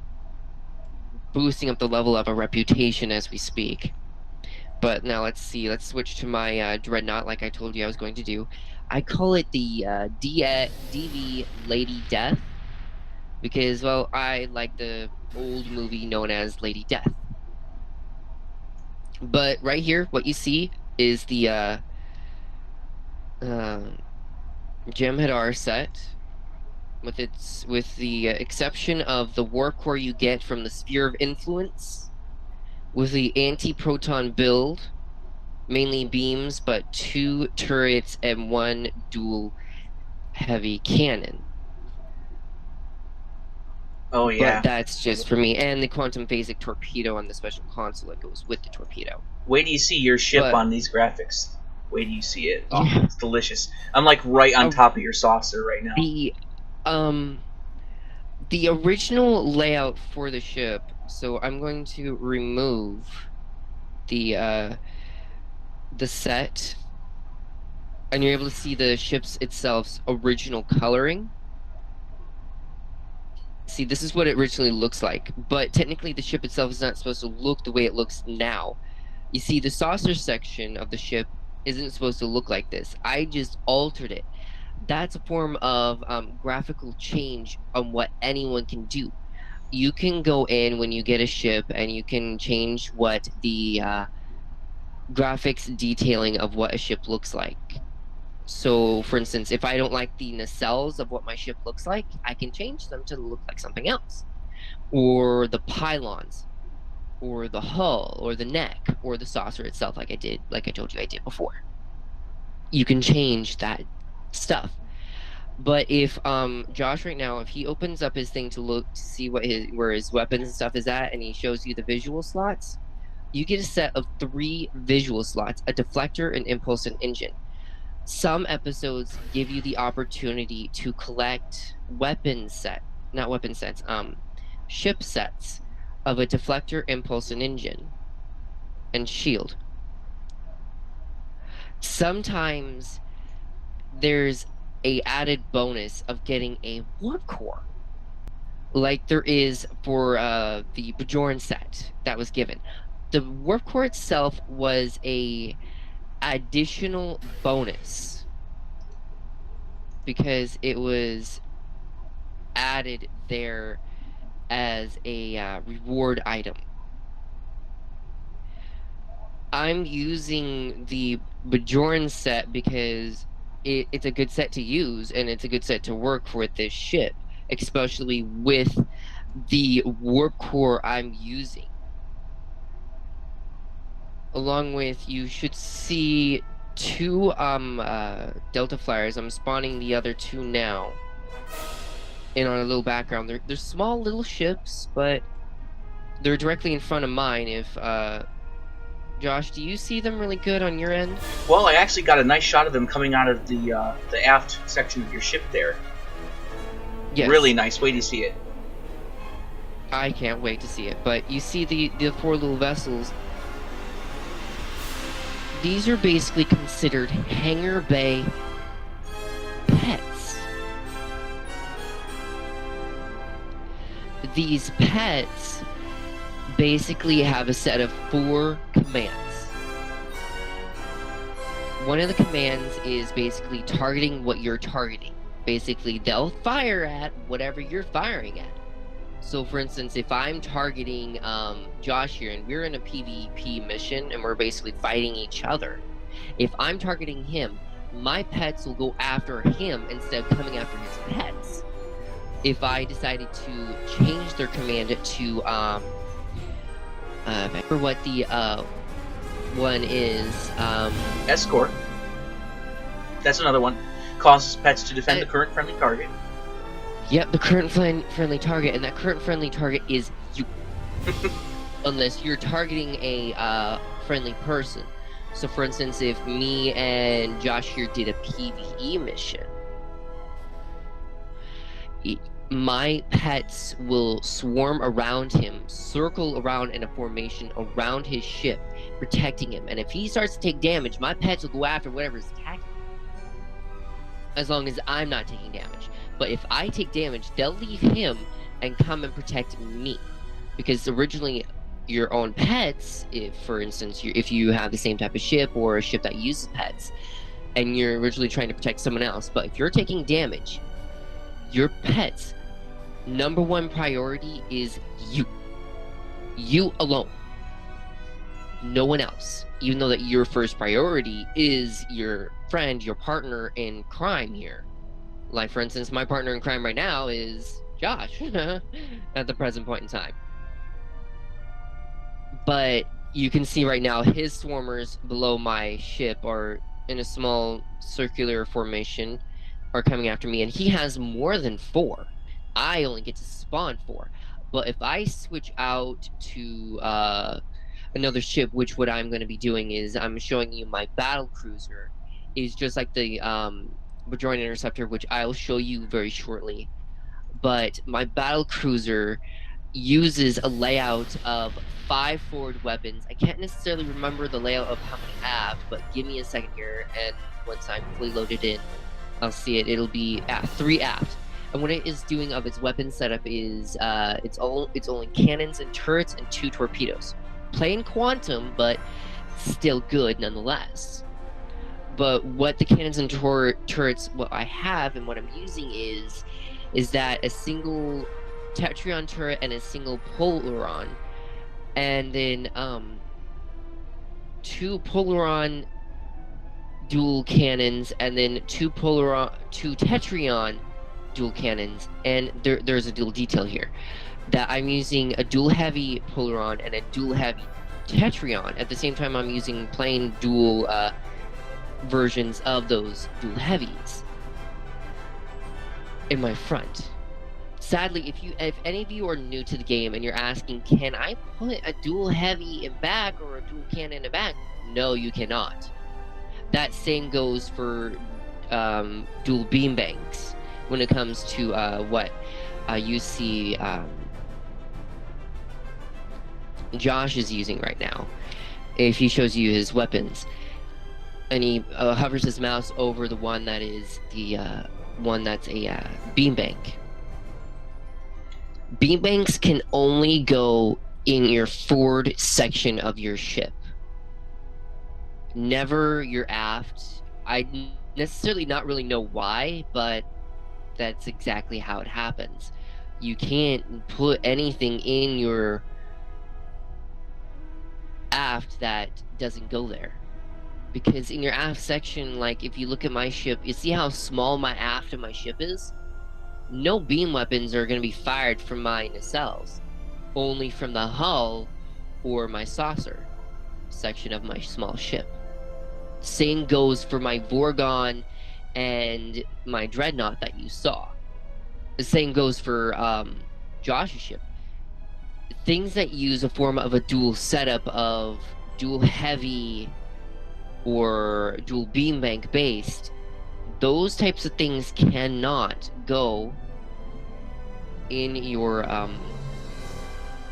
boosting up the level of a reputation as we speak. But now let's switch to my dreadnought, like I told you I was going to do. I call it the DV Lady Death, because, well, I like the old movie known as Lady Death. But right here, what you see is the Jem'Hadar set, with the exception of the warp core you get from the Sphere of Influence, with the anti-proton build, mainly beams, but 2 turrets and 1 dual heavy cannon. Oh yeah. But that's just for me. And the quantum phasic torpedo on the special console that goes with the torpedo. Wait till you see your ship But- on these graphics. Wait till you see it. Oh, Yeah. it's delicious. I'm like right on top of your saucer right now. The original layout for the ship, so I'm going to remove the set, and you're able to see the ship's itself's original coloring. See, this is what it originally looks like, but technically the ship itself is not supposed to look the way it looks now. You see, the saucer section of the ship isn't supposed to look like this. I just altered it. That's a form of graphical change on what anyone can do. You can go in when you get a ship and you can change what the graphics detailing of what a ship looks like. So, for instance, if I don't like the nacelles of what my ship looks like, I can change them to look like something else. Or the pylons, or the hull, or the neck, or the saucer itself, like I told you I did before. You can change that stuff. But if Josh right now, if he opens up his thing to look to see where his weapons and stuff is at, and he shows you the visual slots, you get a set of 3 visual slots: a deflector, an impulse, and engine. Some episodes give you the opportunity to collect ship sets of a deflector, impulse, and engine, and shield. Sometimes there's a added bonus of getting a warp core, like there is for the Bajoran set that was given. The warp core itself was a additional bonus because it was added there as a reward item. I'm using the Bajoran set because it's a good set to use, and it's a good set to work with this ship, especially with the warp core I'm using. Along with, you should see 2 Delta Flyers. I'm spawning the other 2 now. And on a little background, they're small little ships, but they're directly in front of mine. If Josh, do you see them really good on your end? Well, I actually got a nice shot of them coming out of the aft section of your ship there. Yes. Really nice. Wait to see it. I can't wait to see it. But you see the 4 little vessels. These are basically considered hangar bay pets. These pets basically have a set of 4 commands. One of the commands is basically targeting what you're targeting. Basically, they'll fire at whatever you're firing at. So, for instance, if I'm targeting Josh here, and we're in a PvP mission, and we're basically fighting each other, if I'm targeting him, my pets will go after him instead of coming after his pets. If I decided to change their command to remember what the one is, Escort. That's another one. Causes pets to defend the current friendly target. Yep, the current friendly target, and that current friendly target is you. Unless you're targeting a friendly person. So, for instance, if me and Josh here did a PvE mission, my pets will swarm around him, circle around in a formation around his ship, protecting him. And if he starts to take damage, my pets will go after whatever's attacking him, as long as I'm not taking damage. But if I take damage, they'll leave him and come and protect me. Because originally, your own pets, if, for instance, if you have the same type of ship or a ship that uses pets, and you're originally trying to protect someone else, but if you're taking damage, your pets' #1 priority is you. You alone. No one else. Even though that your first priority is your friend, your partner in crime here. Like, for instance, my partner in crime right now is Josh at the present point in time. But you can see right now his swarmers below my ship are in a small circular formation, are coming after me, and he has more than 4. I only get to spawn 4. But if I switch out to another ship, which what I'm going to be doing is I'm showing you my battle cruiser is just like the Bajorian Interceptor, which I'll show you very shortly. But my battle cruiser uses a layout of 5 forward weapons. I can't necessarily remember the layout of how many aft, but give me a second here, and once I'm fully loaded in, I'll see it. It'll be 3 aft. And what it is doing of its weapon setup is it's only cannons and turrets and 2 torpedoes. Plain quantum, but still good nonetheless. But what the cannons and turrets, what I have and what I'm using is that a single Tetrion turret and a single Polaron, and then 2 Polaron dual cannons, and then 2 Tetrion dual cannons. And there's a dual detail here that I'm using a dual heavy Polaron and a dual heavy Tetrion. At the same time, I'm using plain dual versions of those dual heavies in my front. Sadly, if any of you are new to the game and you're asking, can I put a dual heavy in back or a dual cannon in back? No, you cannot. That same goes for dual beam banks when it comes to what you see Josh is using right now. If he shows you his weapons, and he hovers his mouse over the one that is the one that's a beam bank. Beam banks can only go in your forward section of your ship, never your aft. I necessarily not really know why, but that's exactly how it happens. You can't put anything in your aft that doesn't go there. Because in your aft section, like if you look at my ship, you see how small my aft of my ship is? No beam weapons are going to be fired from my nacelles, only from the hull or my saucer section of my small ship. Same goes for my Vorgon and my Dreadnought that you saw. The same goes for Josh's ship. Things that use a form of a dual setup of dual heavy or dual beam bank based, those types of things cannot go in your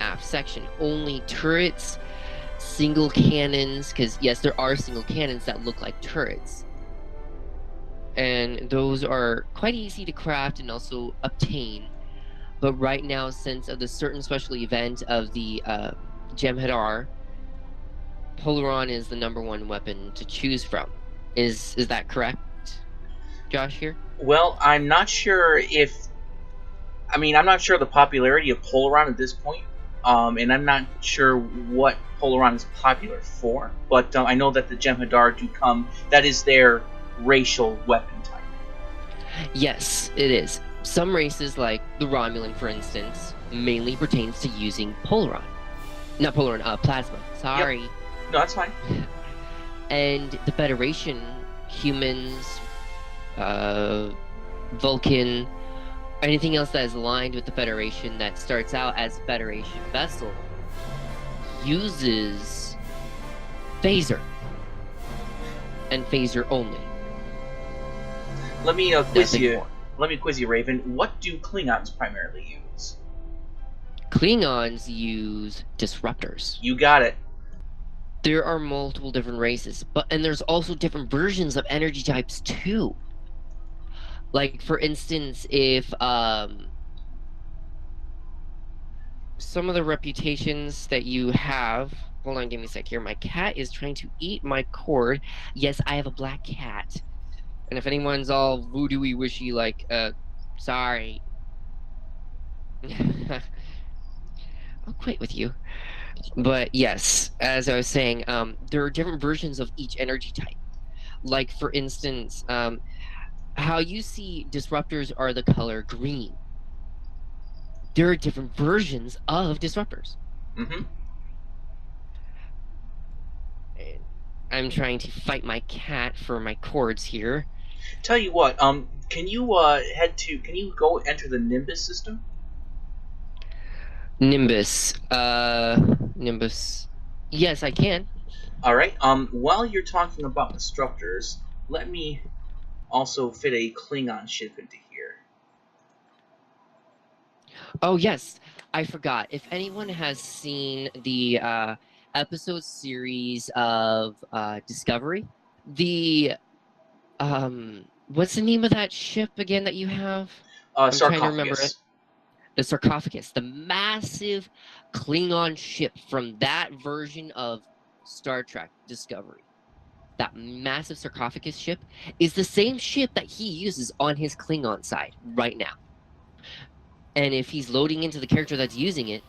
aft section. Only turrets, single cannons, because yes, there are single cannons that look like turrets, and those are quite easy to craft and also obtain. But right now, since of the certain special event of the Jem'Hadar, Polaron is the #1 weapon to choose from. Is that correct, Josh here? Well, I'm not sure if... I'm not sure of the popularity of Polaron at this point, and I'm not sure what Polaron is popular for, but I know that the Jem'Hadar do come... That is their racial weapon type. Yes, it is. Some races, like the Romulan, for instance, mainly pertains to using Polaron. Not Polaron, plasma. Sorry. Yep. No, that's fine. And the Federation, humans, Vulcan, anything else that is aligned with the Federation that starts out as a Federation vessel, uses phaser. And phaser only. Let me quiz you. Let me quiz you, Raven. What do Klingons primarily use? Klingons use disruptors. You got it. There are multiple different races, and there's also different versions of energy types too. Like, for instance, if some of the reputations that you have... Hold on, give me a sec here. My cat is trying to eat my cord. Yes, I have a black cat. And if anyone's all voodoo-y wishy, like, sorry. I'll quit with you. But yes, as I was saying, there are different versions of each energy type. Like, for instance, how you see disruptors are the color green. There are different versions of disruptors. Mm-hmm. And I'm trying to fight my cat for my cords here. Tell you what, can you can you go enter the Nimbus system? Nimbus. Nimbus. Yes, I can. All right. While you're talking about disruptors, let me also fit a Klingon ship into here. Oh, yes. I forgot. If anyone has seen the episode series of Discovery, the what's the name of that ship again that you have? I'm trying to remember it. Sarcophagus. The sarcophagus, the massive Klingon ship from that version of Star Trek Discovery. That massive sarcophagus ship is the same ship that he uses on his Klingon side right now. And if he's loading into the character that's using it,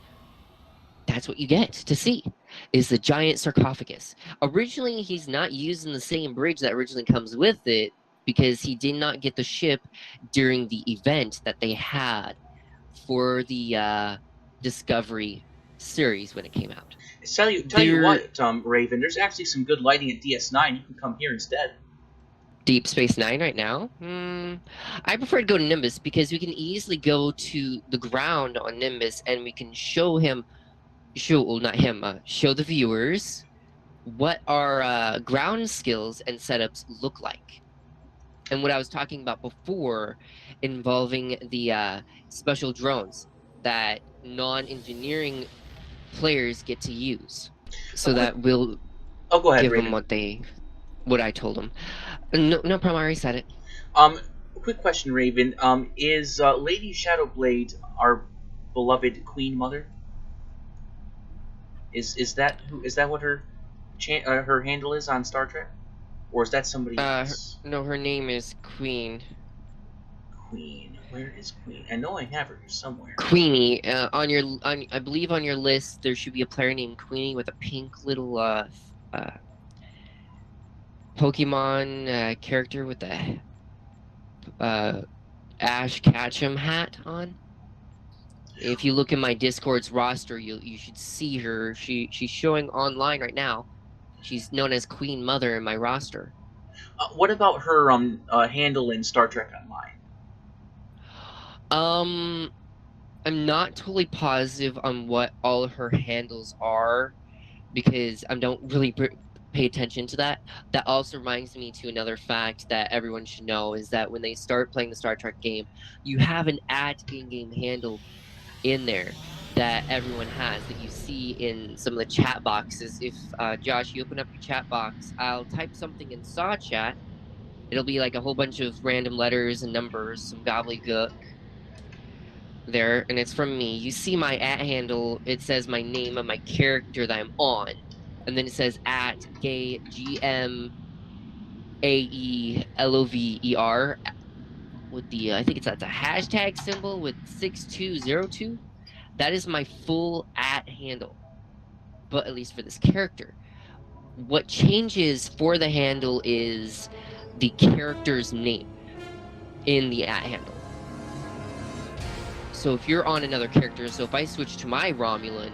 that's what you get to see, is the giant sarcophagus. Originally, he's not using the same bridge that originally comes with it because he did not get the ship during the event that they had for the Discovery series when it came out. Tell you what, Raven. There's actually some good lighting at DS9. You can come here instead. Deep Space Nine right now? I prefer to go to Nimbus because we can easily go to the ground on Nimbus and we can show the viewers what our ground skills and setups look like. And what I was talking about before involving the special drones that non-engineering players get to use. So that will go ahead, give Raven. them what I told them. No problem, I already said it. Quick question, Raven. Is Lady Shadowblade our beloved Queen Mother? Is that what her her handle is on Star Trek, or is that somebody else? No, her name is Queen. Queen. Where is Queen? I know I have her here somewhere. Queenie. I believe on your list there should be a player named Queenie with a pink little Pokemon character with the Ash Ketchum hat on. If you look in my Discord's roster, you should see her. She's showing online right now. She's known as Queen Mother in my roster. What about her handle in Star Trek Online? I'm not totally positive on what all of her handles are because I don't really pay attention to that. That also reminds me to another fact that everyone should know is that when they start playing the Star Trek game, you have an in-game handle in there that everyone has that you see in some of the chat boxes. If Josh, you open up your chat box, I'll type something in Saw Chat. It'll be like a whole bunch of random letters and numbers, some gobbledygook there, and it's from me. You see my handle, it says my name of my character that I'm on, and then it says at gay GMAELOVER with the I think that's a hashtag symbol with 6202. That is my full handle, but at least for this character. What changes for the handle is the character's name in the handle. So if you're on another character, so if I switch to my Romulan,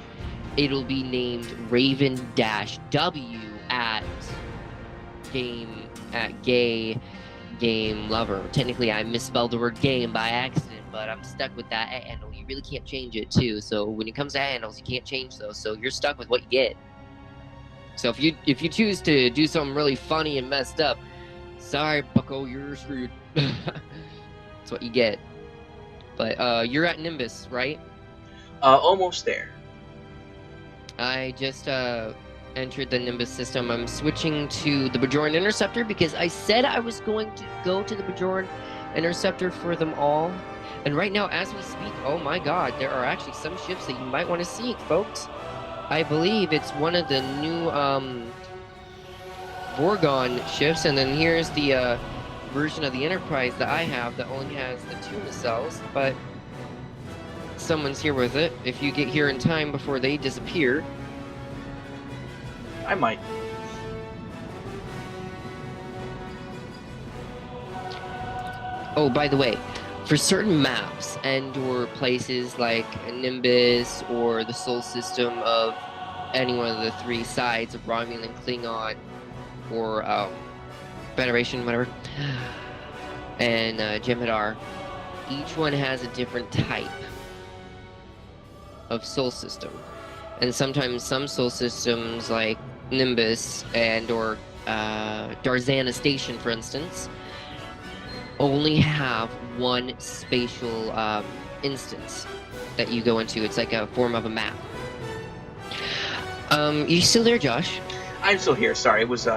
it'll be named Raven-W at gay game lover. Technically, I misspelled the word game by accident, but I'm stuck with that handle. You really can't change it too. So when it comes to handles, you can't change those. So you're stuck with what you get. So if you choose to do something really funny and messed up, sorry, bucko, you're screwed. That's what you get. But you're at Nimbus, right? Almost there. I just entered the Nimbus system. I'm switching to the Bajoran Interceptor because I said I was going to go to the Bajoran Interceptor for them all. And right now, as we speak, oh my god, there are actually some ships that you might want to see, folks. I believe it's one of the new Vorgon ships, and then here's the version of the Enterprise that I have that only has the 2 nacelles, but someone's here with it. If you get here in time before they disappear, I might. Oh, by the way, for certain maps and or places like Nimbus or the Sol system of any one of the three sides of Romulan, Klingon, or Federation, whatever, and Jem'Hadar, each one has a different type of Sol system. And sometimes some Sol systems, like Nimbus and or Darzana Station, for instance, only have one spatial instance that you go into. It's like a form of a map. You still there, Josh? I'm still here. Sorry, it was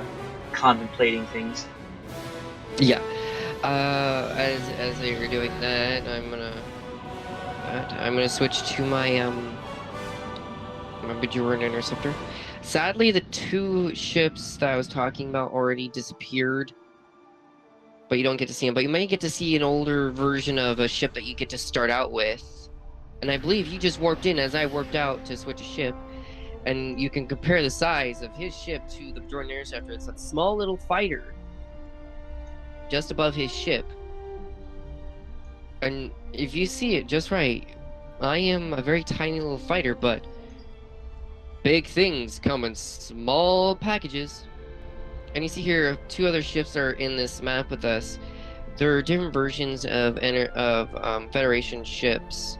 contemplating things. Yeah. As you're doing that, I'm gonna switch to my Bajoran interceptor. Sadly, the two ships that I was talking about already disappeared, but you don't get to see them. But you might get to see an older version of a ship that you get to start out with. And I believe you just warped in as I warped out to switch a ship. And you can compare the size of his ship to the Bajoran interceptor. It's a small little fighter just above his ship. And if you see it just right, I am a very tiny little fighter, but big things come in small packages. And you see here, two other ships are in this map with us. There are different versions of Federation ships.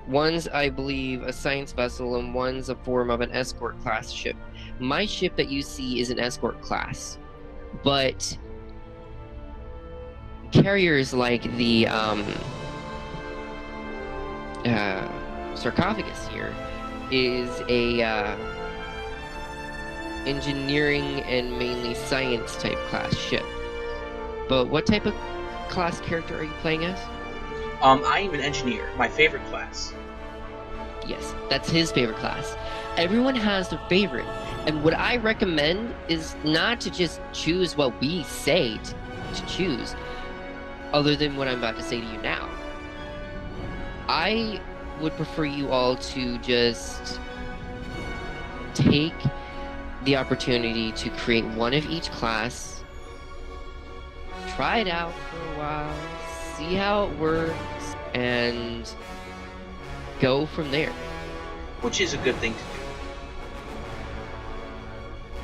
One's, I believe, a science vessel, and one's a form of an escort class ship. My ship that you see is an escort class, but carriers like the sarcophagus here is a engineering and mainly science type class ship. But what type of class character are you playing as? I am an engineer, my favorite class. Yes, that's his favorite class. Everyone has their favorite, and what I recommend is not to just choose what we say to choose, other than what I'm about to say to you now. I would prefer you all to just take the opportunity to create one of each class, try it out for a while, see how it works, and go from there. Which is a good thing to do.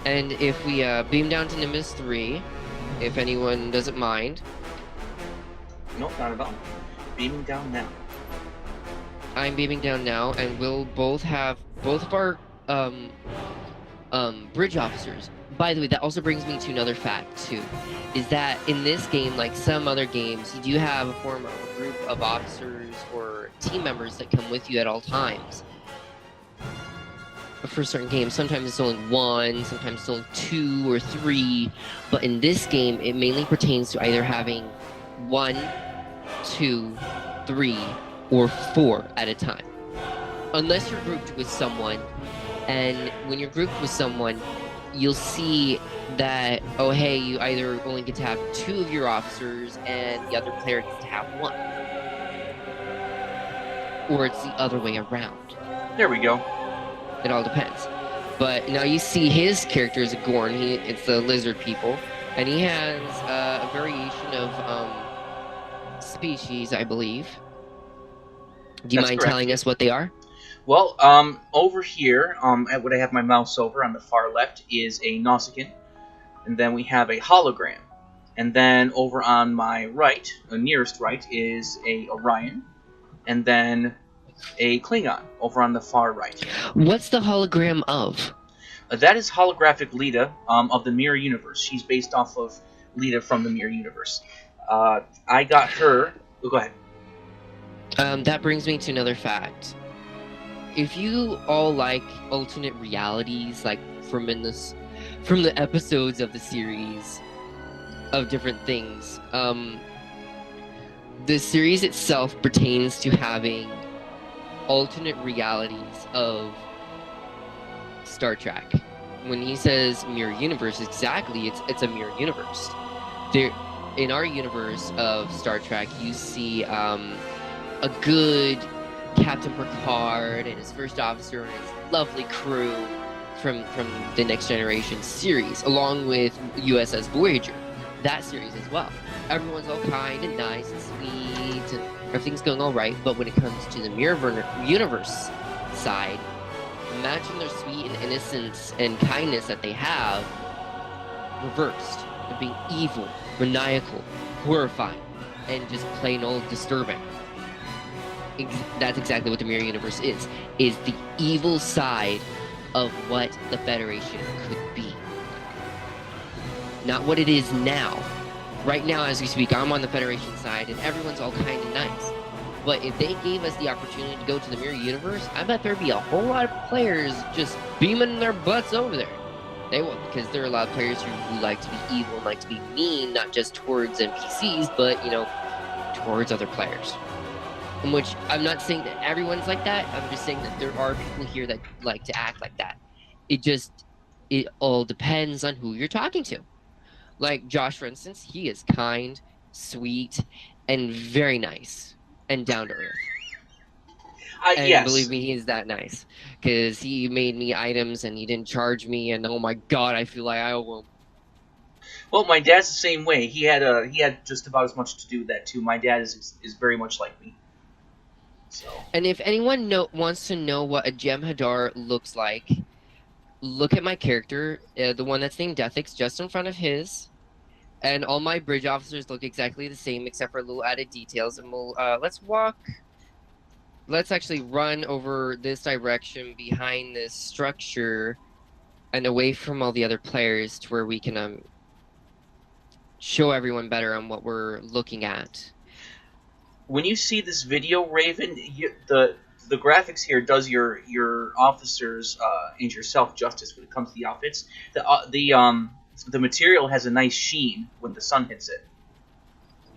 And if we beam down to Nimbus 3, if anyone doesn't mind. Nope, not at all. Beaming down now. I'm beaming down now, and we'll both have both of our bridge officers. By the way, that also brings me to another fact too, is that in this game, like some other games, you do have a form of a group of officers or team members that come with you at all times. But for certain games, sometimes it's only one, sometimes it's only 2 or 3, but in this game, it mainly pertains to either having 1, 2, 3, or 4 at a time. Unless you're grouped with someone, and when you're grouped with someone, you'll see that, oh hey, you either only get to have 2 of your officers and the other player gets to have 1. Or it's the other way around. There we go. It all depends. But now you see his character is a Gorn, it's the lizard people, and he has a variation of species, I believe. Do you mind telling us what they are? Well, over here, at what I have my mouse over on the far left is a Nausicaan, and then we have a hologram. And then over on my right, the nearest right, is a Orion, and then a Klingon over on the far right. What's the hologram of? That is holographic Lita of the Mirror Universe. She's based off of Lita from the Mirror Universe. I got her... Oh, go ahead. That brings me to another fact. If you all like alternate realities, like from the episodes of the series of different things, the series itself pertains to having alternate realities of Star Trek. When he says mirror universe, exactly, it's a mirror universe. There, in our universe of Star Trek, you see a good Captain Picard and his first officer and his lovely crew from the Next Generation series, along with USS Voyager, that series as well. Everyone's all kind and nice and sweet, and everything's going all right. But when it comes to the Mirror Universe side, imagine their sweet and innocence and kindness that they have reversed. They're being evil, maniacal, horrifying, and just plain old disturbing. That's exactly what the Mirror Universe is the evil side of what the Federation could be. Not what it is now. Right now, as we speak, I'm on the Federation side, and everyone's all kind and nice. But if they gave us the opportunity to go to the Mirror Universe, I bet there'd be a whole lot of players just beaming their butts over there. They will, because there are a lot of players who like to be evil, like to be mean, not just towards NPCs, but, towards other players. In which, I'm not saying that everyone's like that, I'm just saying that there are people here that like to act like that. It all depends on who you're talking to. Like Josh, for instance, he is kind, sweet, and very nice, and down to earth. And yes. Believe me, he is that nice, because he made me items and he didn't charge me, and oh my god, I feel like I owe him. Well, my dad's the same way. He had just about as much to do with that too. My dad is very much like me. So. And if anyone wants to know what a Jem'Hadar looks like, look at my character, the one that's named Deathix, just in front of his, and all my bridge officers look exactly the same except for little added details. And let's actually run over this direction behind this structure and away from all the other players to where we can show everyone better on what we're looking at. When you see this video, Raven, the graphics here does your officers and yourself justice when it comes to the outfits. The material has a nice sheen when the sun hits it.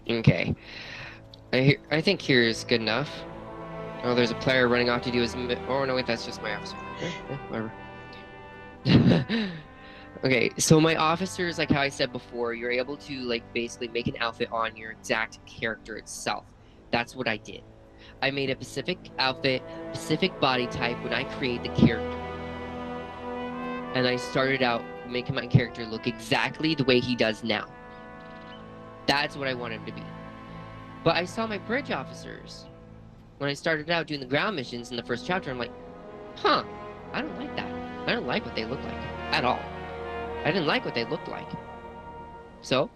Okay, I think here is good enough. Oh, there's a player running off to do his. Oh no, wait, that's just my officer. Yeah, whatever. Okay, so my officers, like how I said before, you're able to basically make an outfit on your exact character itself. That's what I did. I made a specific outfit, specific body type when I create the character. And I started out making my character look exactly the way he does now. That's what I wanted him to be. But I saw my bridge officers. When I started out doing the ground missions in the first chapter, I'm like, I don't like that. I don't like what they look like at all. I didn't like what they looked like. So,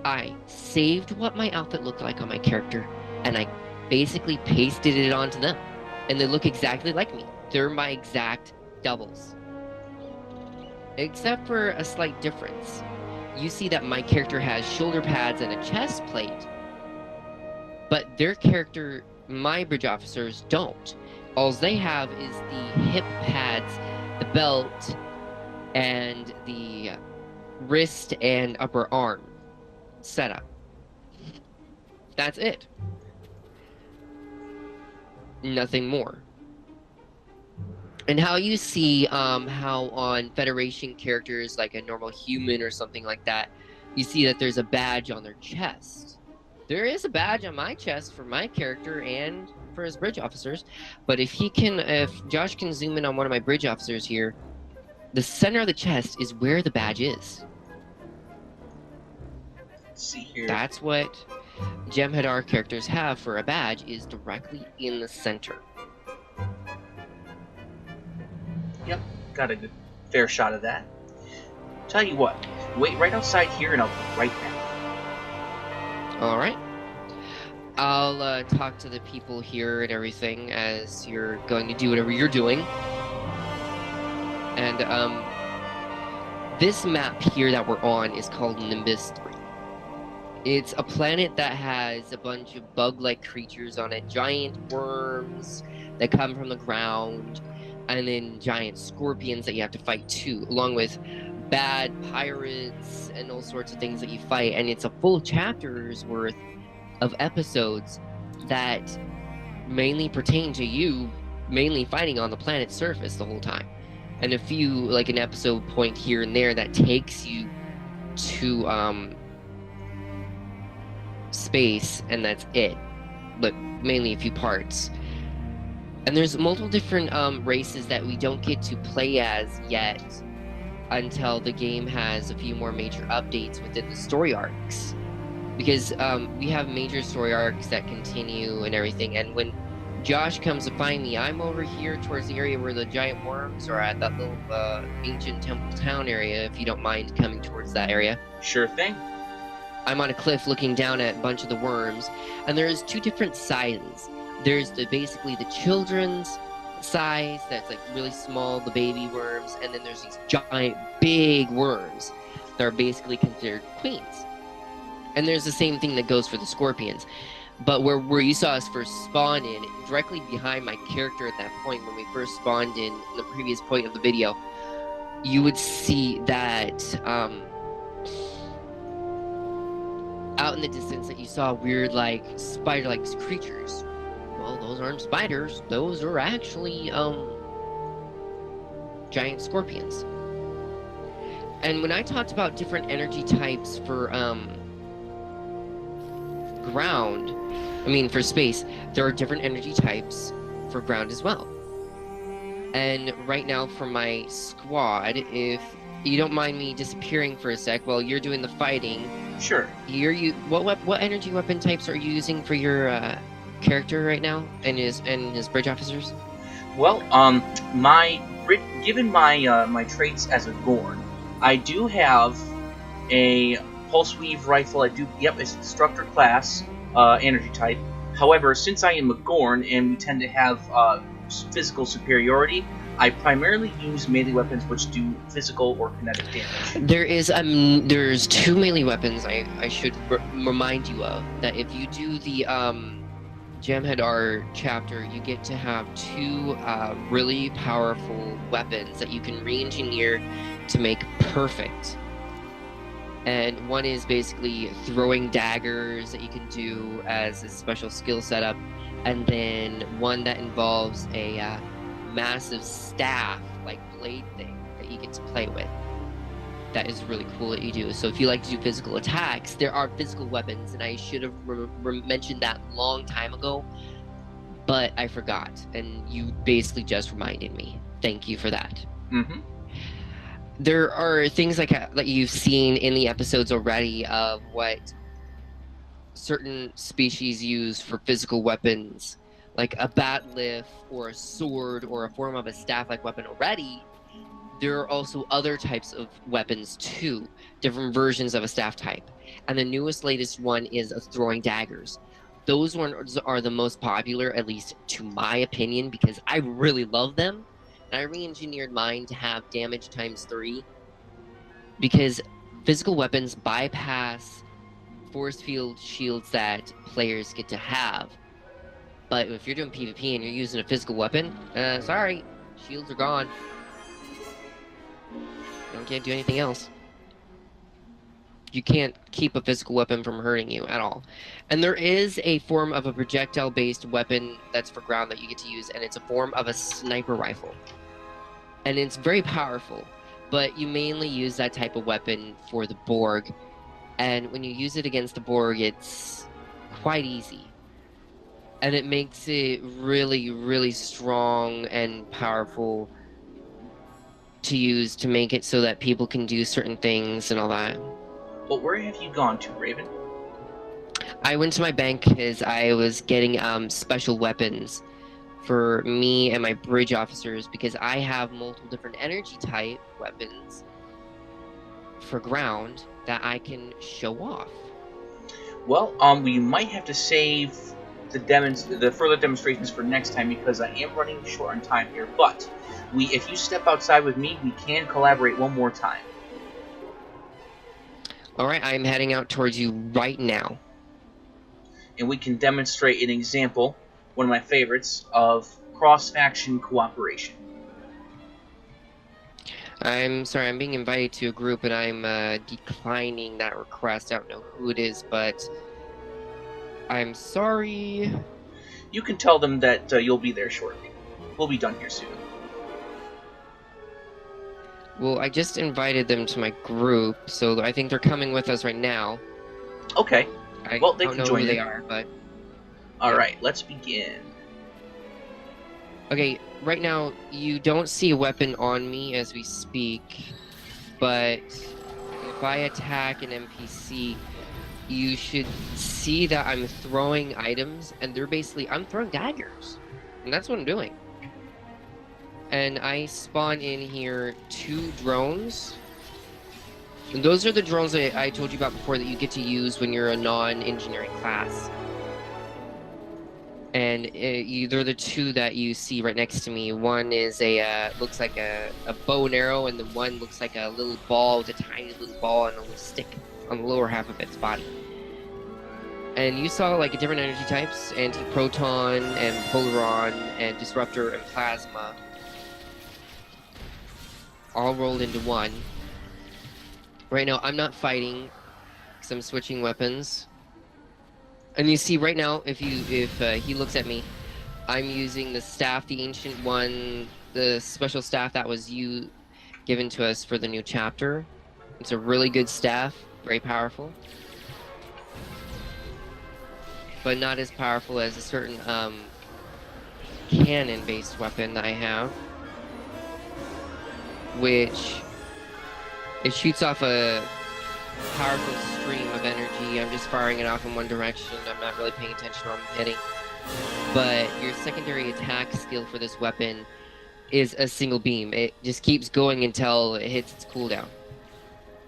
I saved what my outfit looked like on my character, and I basically pasted it onto them. And they look exactly like me. They're my exact doubles. Except for a slight difference. You see that my character has shoulder pads and a chest plate. But their character, my bridge officers, don't. All they have is the hip pads, the belt, and the wrist and upper arm setup. That's it. Nothing more. And how you see how on Federation characters, like a normal human or something like that, you see that there's a badge on their chest. There is a badge on my chest for my character and for his bridge officers. But if Josh can zoom in on one of my bridge officers here, the center of the chest is where the badge is. Let's see here. That's what Jem'Hadar characters have for a badge, is directly in the center. Yep, got a good fair shot of that. Tell you what, wait right outside here and I'll be right back. Alright. I'll talk to the people here and everything as you're going to do whatever you're doing. And this map here that we're on is called Nimbus 3. It's a planet that has a bunch of bug-like creatures on it, giant worms that come from the ground, and then giant scorpions that you have to fight too, along with bad pirates and all sorts of things that you fight. And it's a full chapter's worth of episodes that mainly pertain to you mainly fighting on the planet's surface the whole time. And a few, like an episode point here and there that takes you to space, and that's it. But mainly a few parts. And there's multiple different races that we don't get to play as yet until the game has a few more major updates within the story arcs. Because we have major story arcs that continue and everything, and when Josh comes to find me, I'm over here towards the area where the giant worms are at, that little ancient temple town area, if you don't mind coming towards that area. Sure thing. I'm on a cliff looking down at a bunch of the worms, and there's two different sizes. There's basically the children's size, that's like really small, the baby worms, and then there's these giant, big worms that are basically considered queens. And there's the same thing that goes for the scorpions. But where you saw us first spawn in, directly behind my character at that point, when we first spawned in the previous point of the video, you would see that out in the distance that you saw weird, like, spider-like creatures. Well, those aren't spiders. Those are actually giant scorpions. And when I talked about different energy types for for space, there are different energy types for ground as well. And right now for my squad, if you don't mind me disappearing for a sec while you're doing the fighting. Sure. What energy weapon types are you using for your character right now and his bridge officers? Well, given my traits as a Gorn, I do have a pulse weave rifle. It's instructor class energy type. However, since I am a Gorn and we tend to have physical superiority, I primarily use melee weapons which do physical or kinetic damage. There's two melee weapons I should remind you of. That if you do the Jem'Hadar chapter, you get to have two really powerful weapons that you can re-engineer to make perfect. And one is basically throwing daggers that you can do as a special skill setup, and then one that involves a massive staff, like blade thing, that you get to play with. That is really cool that you do. So if you like to do physical attacks, there are physical weapons, and I should have mentioned that a long time ago, but I forgot, and you basically just reminded me. Thank you for that. Mm-hmm. There are things like you've seen in the episodes already of what certain species use for physical weapons, like a bat lift or a sword or a form of a staff-like weapon already. There are also other types of weapons too, different versions of a staff type. And the latest one is throwing daggers. Those ones are the most popular, at least to my opinion, because I really love them. And I re-engineered mine to have damage ×3, because physical weapons bypass force field shields that players get to have. But if you're doing PvP and you're using a physical weapon, sorry, shields are gone. You can't do anything else. You can't keep a physical weapon from hurting you at all. And there is a form of a projectile-based weapon that's for ground that you get to use, and it's a form of a sniper rifle. And it's very powerful, but you mainly use that type of weapon for the Borg. And when you use it against the Borg, it's quite easy. And it makes it really, really strong and powerful to use to make it so that people can do certain things and all that. Well, where have you gone to, Raven? I went to my bank because I was getting special weapons for me and my bridge officers, because I have multiple different energy type weapons for ground that I can show off. Well, we might have to save the further demonstrations for next time, because I am running short on time here. But if you step outside with me, we can collaborate one more time. Alright, I'm heading out towards you right now. And we can demonstrate an example, one of my favorites, of cross-faction cooperation. I'm sorry, I'm being invited to a group and I'm declining that request. I don't know who it is, but I'm sorry. You can tell them that you'll be there shortly. We'll be done here soon. Well, I just invited them to my group, so I think they're coming with us right now. Okay. Well, they don't can know join who in. they are, but... Alright, let's begin. Okay, right now you don't see a weapon on me as we speak, but if I attack an NPC, you should see that I'm throwing items, and they're basically, I'm throwing daggers, and that's what I'm doing. And I spawn in here 2 drones. And those are the drones that I told you about before that you get to use when you're a non-engineering class. And they're the 2 that you see right next to me. One is looks like a bow and arrow, and the one looks like a little ball with a tiny little ball and a little stick on the lower half of its body. And you saw like different energy types: anti-proton and polaron and disruptor and plasma, all rolled into one. Right now, I'm not fighting because I'm switching weapons. And you see right now, if he looks at me, I'm using the staff, the ancient one, the special staff that was given to us for the new chapter. It's a really good staff, very powerful, but not as powerful as a certain cannon-based weapon that I have, which it shoots off a powerful stream of energy. I'm just firing it off in one direction. I'm not really paying attention where I'm hitting. But your secondary attack skill for this weapon is a single beam. It just keeps going until it hits its cooldown.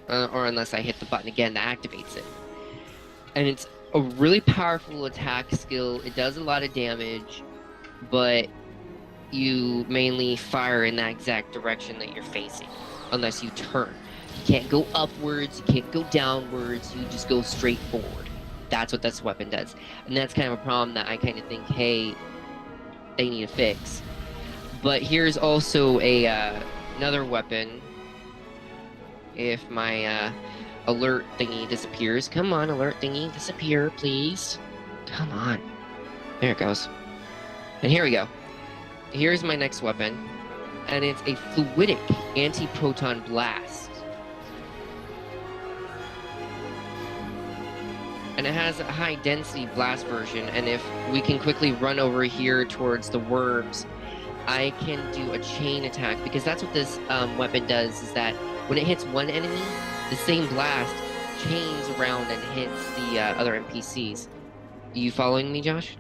Or unless I hit the button again that activates it. And it's a really powerful attack skill. It does a lot of damage, but you mainly fire in that exact direction that you're facing, unless you turn. You can't go upwards, you can't go downwards, you just go straight forward. That's what this weapon does. And that's kind of a problem that I kind of think, hey, they need to fix. But here's also another weapon. If my alert thingy disappears. Come on, alert thingy, disappear, please. Come on. There it goes. And here we go. Here's my next weapon. And it's a fluidic anti-proton blast. And it has a high density blast version, and if we can quickly run over here towards the worms, I can do a chain attack, because that's what this weapon does, is that when it hits one enemy, the same blast chains around and hits the other NPCs. Are you following me, Josh?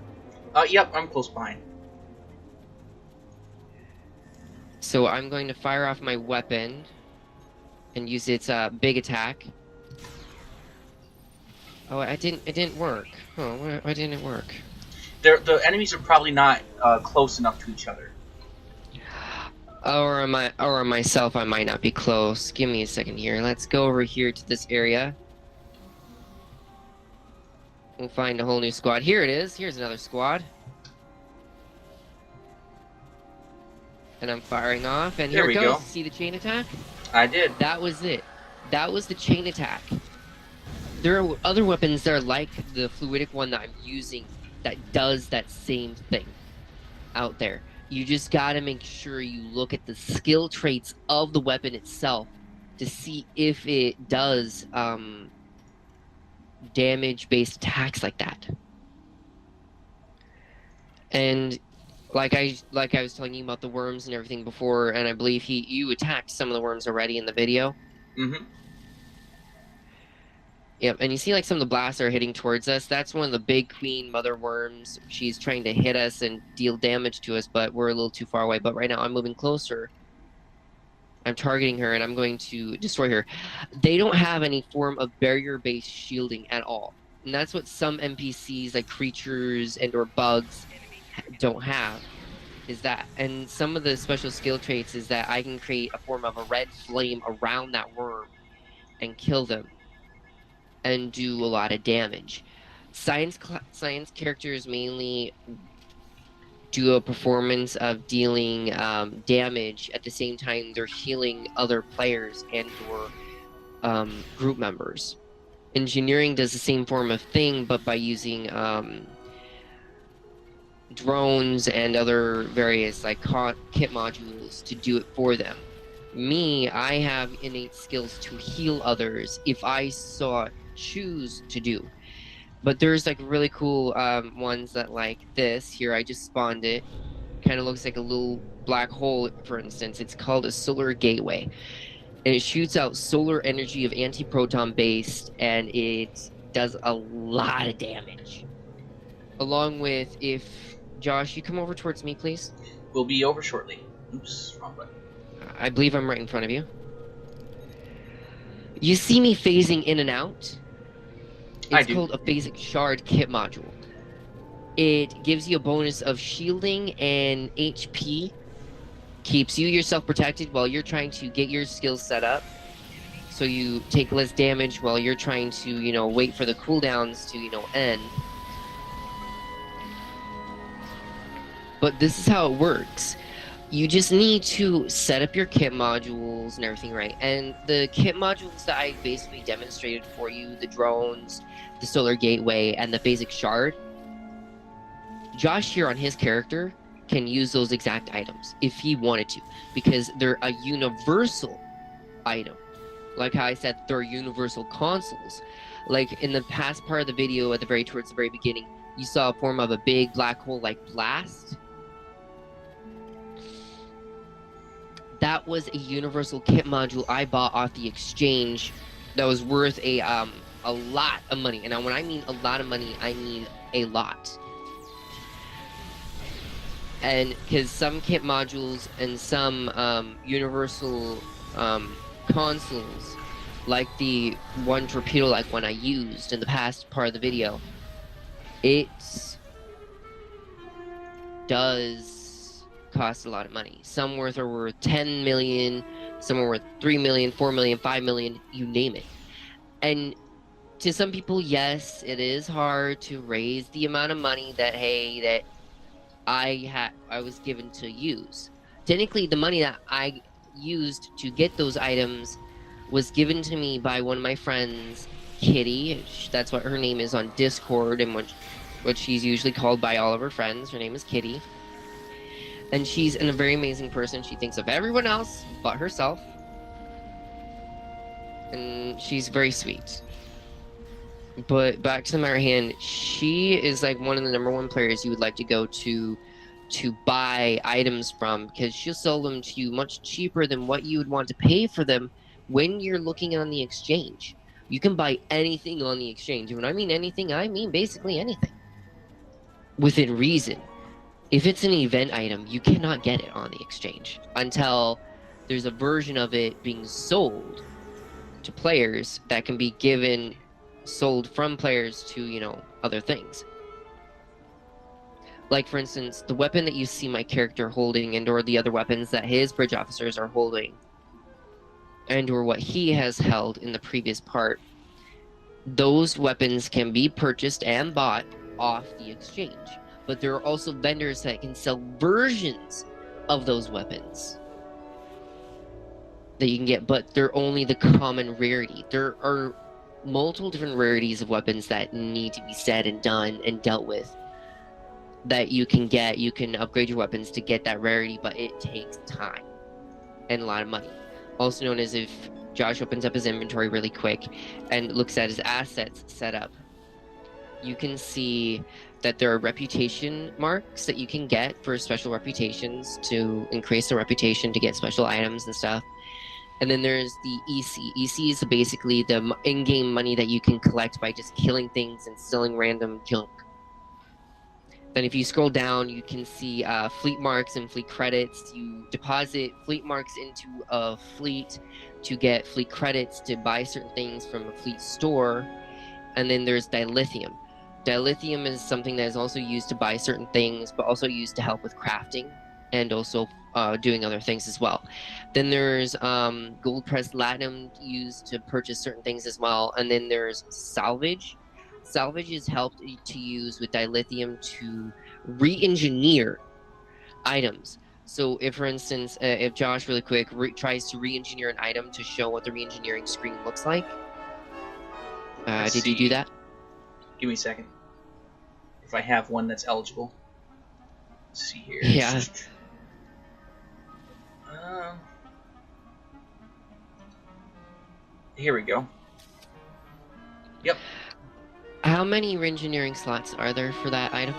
Yep, I'm close behind. So I'm going to fire off my weapon and use its big attack. Oh, it didn't work. Oh, why didn't it work? The enemies are probably not close enough to each other. Or myself, I might not be close. Give me a second here. Let's go over here to this area. We'll find a whole new squad. Here it is. Here's another squad. And I'm firing off, and here it goes. Go. See the chain attack? I did. That was it. That was the chain attack. There are other weapons that are like the fluidic one that I'm using that does that same thing out there. You just gotta make sure you look at the skill traits of the weapon itself to see if it does damage-based attacks like that. And like I was telling you about the worms and everything before, and I believe you attacked some of the worms already in the video. Mm-hmm. Yep, and you see like some of the blasts are hitting towards us. That's one of the big queen mother worms. She's trying to hit us and deal damage to us, but we're a little too far away. But right now I'm moving closer. I'm targeting her, and I'm going to destroy her. They don't have any form of barrier-based shielding at all. And that's what some NPCs, like creatures and or bugs, don't have. Is that. And some of the special skill traits is that I can create a form of a red flame around that worm and kill them and do a lot of damage. Science characters mainly do a performance of dealing damage at the same time they're healing other players and or group members. Engineering does the same form of thing, but by using drones and other various like kit modules to do it for them. Me, I have innate skills to heal others if I choose to do. But there's like really cool ones that like this. Here, I just spawned it. kind of looks like a little black hole, for instance. It's called a solar gateway. And it shoots out solar energy of anti-proton based, and it does a lot of damage. Along with, if Josh, you come over towards me, please. We'll be over shortly. Oops, wrong button. I believe I'm right in front of you. You see me phasing in and out? I It's do. called a phasic shard kit module. It gives you a bonus of shielding and HP. Keeps you yourself protected while you're trying to get your skills set up. So you take less damage while you're trying to, wait for the cooldowns to, end. But this is how it works. You just need to set up your kit modules and everything right. And the kit modules that I basically demonstrated for you, the drones, the solar gateway, and the basic shard, Josh here on his character can use those exact items if he wanted to, because they're a universal item. Like how I said, they're universal consoles. Like in the past part of the video, towards the very beginning, you saw a form of a big black hole like blast. That was a universal kit module I bought off the exchange that was worth a lot of money. And when I mean a lot of money, I mean a lot. And because some kit modules and some universal consoles, like the one torpedo-like one I used in the past part of the video, it does cost a lot of money. Some are worth 10 million, some are worth 3 million, 4 million, 5 million, you name it. And to some people, yes, it is hard to raise the amount of money that I was given to use. Technically, the money that I used to get those items was given to me by one of my friends, Kitty. That's what her name is on Discord, and what she's usually called by all of her friends. Her name is Kitty. And she's a very amazing person. She thinks of everyone else but herself. And she's very sweet. But back to the matter at hand, she is like one of the number one players you would like to go to buy items from, because she'll sell them to you much cheaper than what you would want to pay for them when you're looking on the exchange. You can buy anything on the exchange. When I mean anything, I mean basically anything. Within reason. If it's an event item, you cannot get it on the exchange until there's a version of it being sold to players that can be sold from players to, other things. Like, for instance, the weapon that you see my character holding, and or the other weapons that his bridge officers are holding, and or what he has held in the previous part, those weapons can be purchased and bought off the exchange. But there are also vendors that can sell versions of those weapons that you can get, but they're only the common rarity. There are multiple different rarities of weapons that need to be said and done and dealt with that you can get. You can upgrade your weapons to get that rarity, but it takes time and a lot of money. Also known as, if Josh opens up his inventory really quick and looks at his assets set up, you can see that there are reputation marks that you can get for special reputations to increase the reputation to get special items and stuff. And then there's the EC. EC is basically the in-game money that you can collect by just killing things and stealing random junk. Then if you scroll down, you can see fleet marks and fleet credits. You deposit fleet marks into a fleet to get fleet credits to buy certain things from a fleet store. And then there's dilithium. Dilithium is something that is also used to buy certain things, but also used to help with crafting and also doing other things as well. Then there's gold pressed latinum used to purchase certain things as well. And then there's salvage. Salvage is helped to use with dilithium to re-engineer items. So if, for instance, if Josh really quick tries to re-engineer an item to show what the re-engineering screen looks like. Did you do that? Give me a second. If I have one that's eligible. Let's see here. Yeah. Here we go. Yep. How many re-engineering slots are there for that item?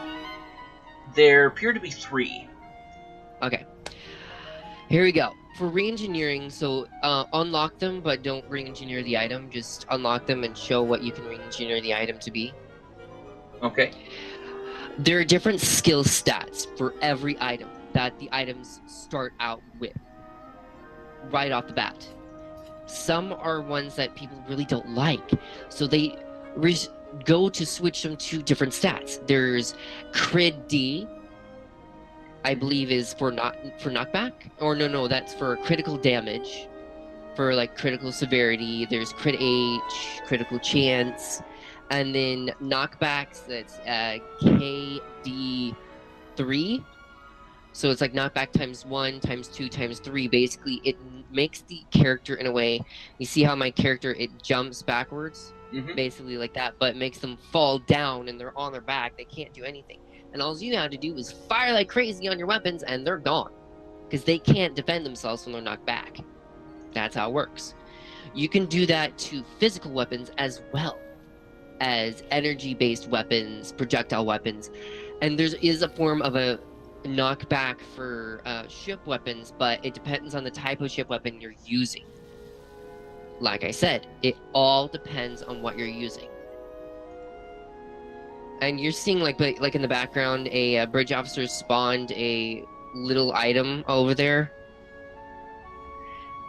There appear to be 3. Okay. Here we go. For re-engineering, so unlock them, but don't re-engineer the item. Just unlock them and show what you can re-engineer the item to be. Okay. There are different skill stats for every item that the items start out with, right off the bat. Some are ones that people really don't like, so they go to switch them to different stats. There's Crit D, I believe is for knockback, or no, that's for critical damage, for like critical severity. There's Crit H, critical chance, and then knockbacks. That's KD3. So it's like knockback times 1, times 2, times 3. Basically, it makes the character in a way. You see how my character, it jumps backwards, basically like that, but it makes them fall down and they're on their back. They can't do anything. And all you have to do is fire like crazy on your weapons and they're gone. Because they can't defend themselves when they're knocked back. That's how it works. You can do that to physical weapons as well as energy-based weapons, projectile weapons. And there is a form of a knockback for ship weapons, but it depends on the type of ship weapon you're using. Like I said, it all depends on what you're using. And you're seeing, like in the background, a bridge officer spawned a little item over there.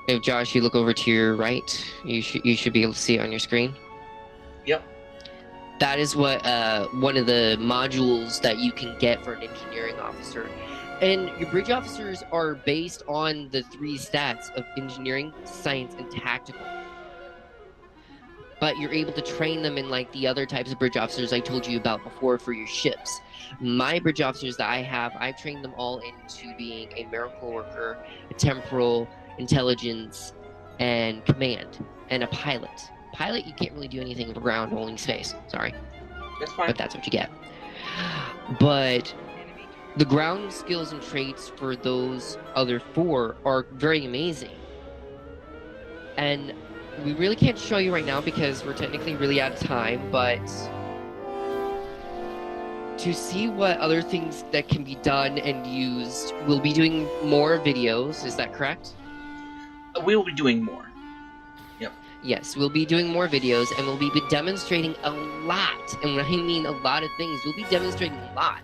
If Josh, you look over to your right, you should be able to see it on your screen. Yep. That is what one of the modules that you can get for an engineering officer. And your bridge officers are based on the 3 stats of engineering, science, and tactical. But you're able to train them in like the other types of bridge officers I told you about before for your ships. My bridge officers that I have, I've trained them all into being a miracle worker, a temporal, intelligence, and command, and a pilot. Pilot, you can't really do anything in the ground, only space. Sorry. That's fine. But that's what you get. But the ground skills and traits for those other 4 are very amazing. And we really can't show you right now because we're technically really out of time, but to see what other things that can be done and used, we'll be doing more videos, is that correct? We will be doing more. Yep. Yes, we'll be doing more videos, and we'll be demonstrating a lot. And when I mean a lot of things, we'll be demonstrating a lot.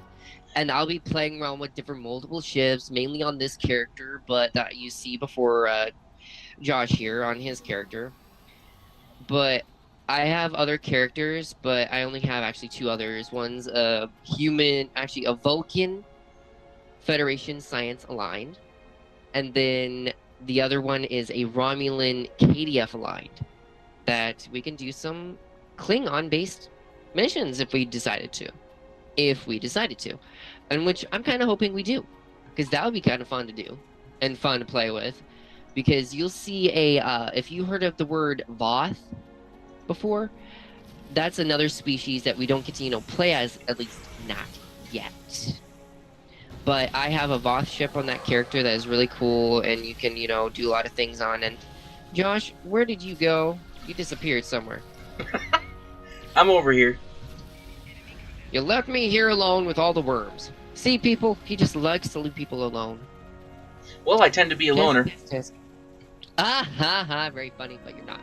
And I'll be playing around with different multiple ships, mainly on this character, but that you see before Josh here on his character. But I have other characters, but I only have actually 2 others. One's a human, actually a Vulcan Federation Science aligned, and then the other one is a Romulan KDF aligned, that we can do some Klingon-based missions if we decided to. And which I'm kind of hoping we do, because that would be kind of fun to do and fun to play with. Because you'll see if you heard of the word Voth before, that's another species that we don't get to, play as, at least not yet. But I have a Voth ship on that character that is really cool, and you can, do a lot of things on. And Josh, where did you go? You disappeared somewhere. I'm over here. You left me here alone with all the worms. See, people, he just likes to leave people alone. Well, I tend to be a loner. Ah ha ha, very funny, but you're not.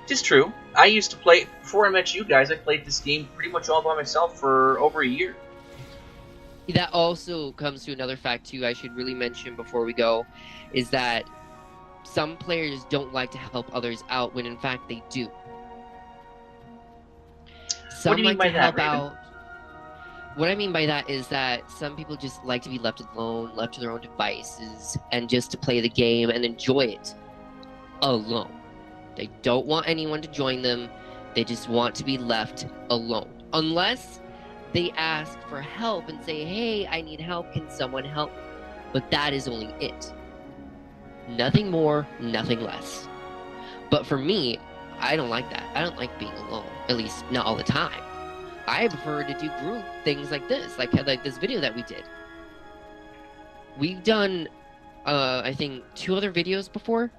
It's true. I used to play, before I met you guys, I played this game pretty much all by myself for over a year. That also comes to another fact, too, I should really mention before we go, is that some players don't like to help others out when in fact they do. Some What do you mean by that, Raven? What I mean by that is that some people just like to be left alone, left to their own devices, and just to play the game and enjoy it alone. They don't want anyone to join them. They just want to be left alone. Unless they ask for help and say, hey, I need help. Can someone help? But that is only it. Nothing more, nothing less. But for me, I don't like that. I don't like being alone. At least not all the time. I prefer to do group things like this. Like this video that we did. We've done, I think, 2 other videos before.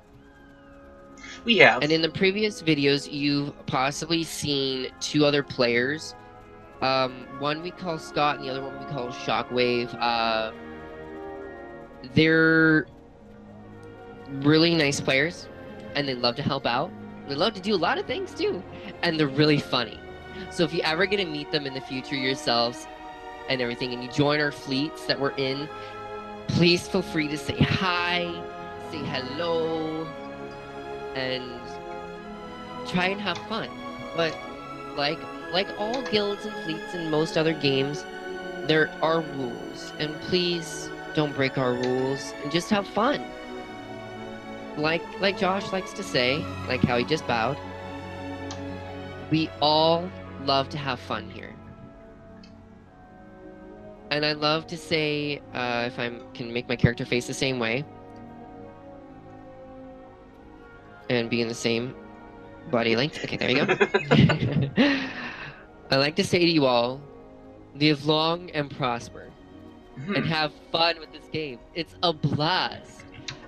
We have. And in the previous videos, you've possibly seen 2 other players. One we call Scott, and the other one we call Shockwave. they're really nice players, and they love to help out. They love to do a lot of things too, and they're really funny. So if you ever get to meet them in the future yourselves and everything, and you join our fleets that we're in, please feel free to say hi, say hello, and try and have fun. But like all guilds and fleets and most other games, there are rules, and please don't break our rules and just have fun. Like Josh likes to say, like how he just bowed, we all love to have fun here. And I love to say, if I can make my character face the same way and be in the same body length. Okay, there we go. I like to say to you all, live long and prosper and have fun with this game. It's a blast.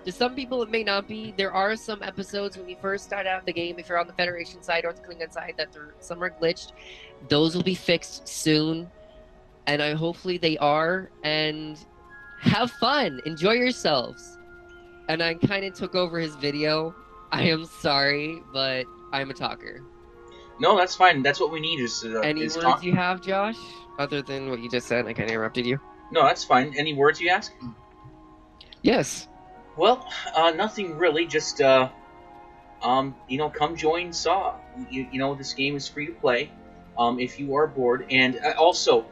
To some people, it may not be. There are some episodes when you first start out the game, if you're on the Federation side or the Klingon side, that some are glitched. Those will be fixed soon, and hopefully they are. And have fun, enjoy yourselves. And I kind of took over his video. I am sorry, but I'm a talker. No, that's fine. That's what we need. Any words you have, Josh, other than what you just said? I kind of interrupted you. No, that's fine. Any words you ask? Yes. Well, nothing really. Just, come join SAW. This game is free to play. If you are bored, and also,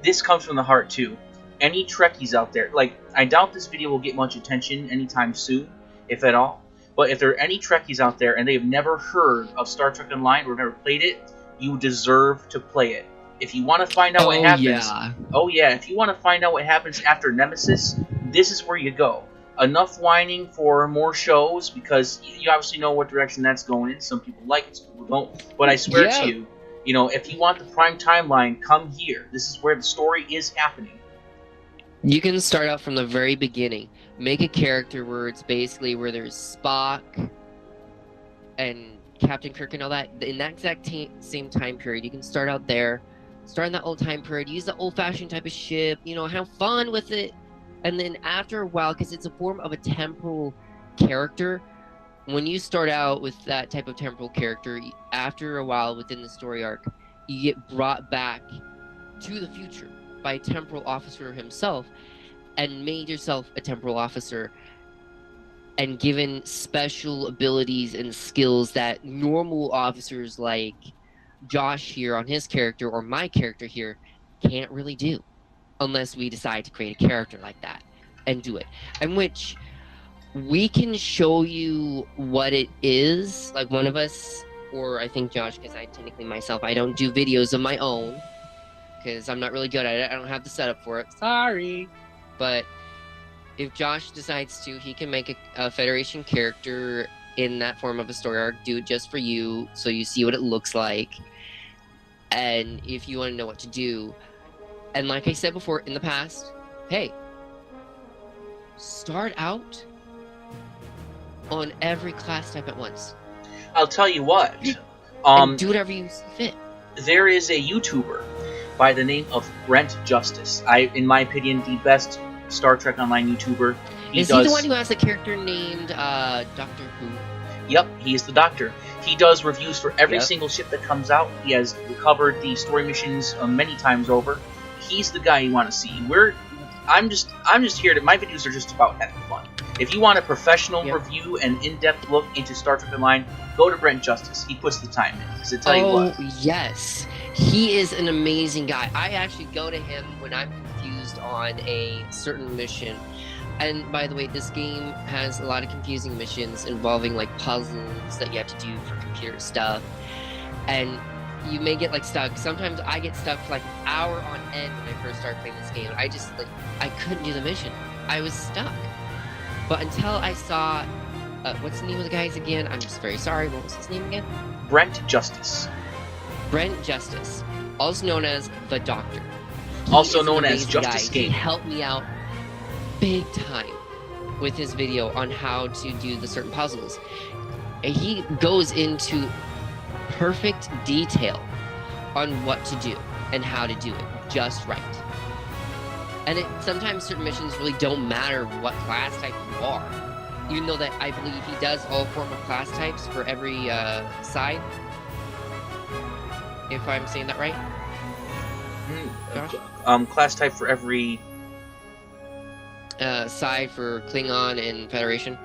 this comes from the heart too. Any Trekkies out there, I doubt this video will get much attention anytime soon, if at all. But if there are any Trekkies out there and they have never heard of Star Trek Online or never played it, you deserve to play it. If you want to find out what happens, if you want to find out what happens after Nemesis, this is where you go. Enough whining for more shows, because you obviously know what direction that's going in. Some people like it, some people don't. But I swear to you, if you want the prime timeline, come here. This is where the story is happening. You can start out from the very beginning. Make a character where it's basically where there's Spock and Captain Kirk and all that. In that exact same time period, you can start out there. Start in that old time period. Use the old-fashioned type of ship. Have fun with it. And then after a while, because it's a form of a temporal character, when you start out with that type of temporal character, after a while within the story arc, you get brought back to the future by a temporal officer himself and made yourself a temporal officer and given special abilities and skills that normal officers like Josh here on his character or my character here can't really do. Unless we decide to create a character like that and do it. In which we can show you what it is. Like one of us, or I think Josh, because I technically myself, I don't do videos of my own. Because I'm not really good at it. I don't have the setup for it. Sorry. But if Josh decides to, he can make a Federation character in that form of a story arc. Do it just for you, so you see what it looks like. And if you want to know what to do, and like I said before in the past, hey, start out on every class type at once. I'll tell you what. And do whatever you see fit. There is a YouTuber by the name of Brent Justice. In my opinion, the best Star Trek Online YouTuber. Is he the one who has a character named Doctor Who? Yep, he is the Doctor. He does reviews for every single ship that comes out. He has covered the story missions many times over. He's the guy you want to see. I'm just here to. My videos are just about having fun. If you want a professional review and in-depth look into Star Trek Online, go to Brent Justice. He puts the time in. Because I tell you what. Oh yes, he is an amazing guy. I actually go to him when I'm confused on a certain mission. And by the way, this game has a lot of confusing missions involving puzzles that you have to do for computer stuff, and you may get stuck. Sometimes I get stuck for an hour on end when I first started playing this game. I just I couldn't do the mission. I was stuck. But until I saw what's the name of the guys again? I'm just very sorry. What was his name again? Brent Justice. Brent Justice, also known as the Doctor. Also known as Justice Game. He helped me out big time with his video on how to do the certain puzzles. And he goes into perfect detail on what to do and how to do it just right. And sometimes certain missions really don't matter what class type you are. Even though that I believe he does all form of class types for every side. If I'm saying that right? Josh? Class type for every... side for Klingon and Federation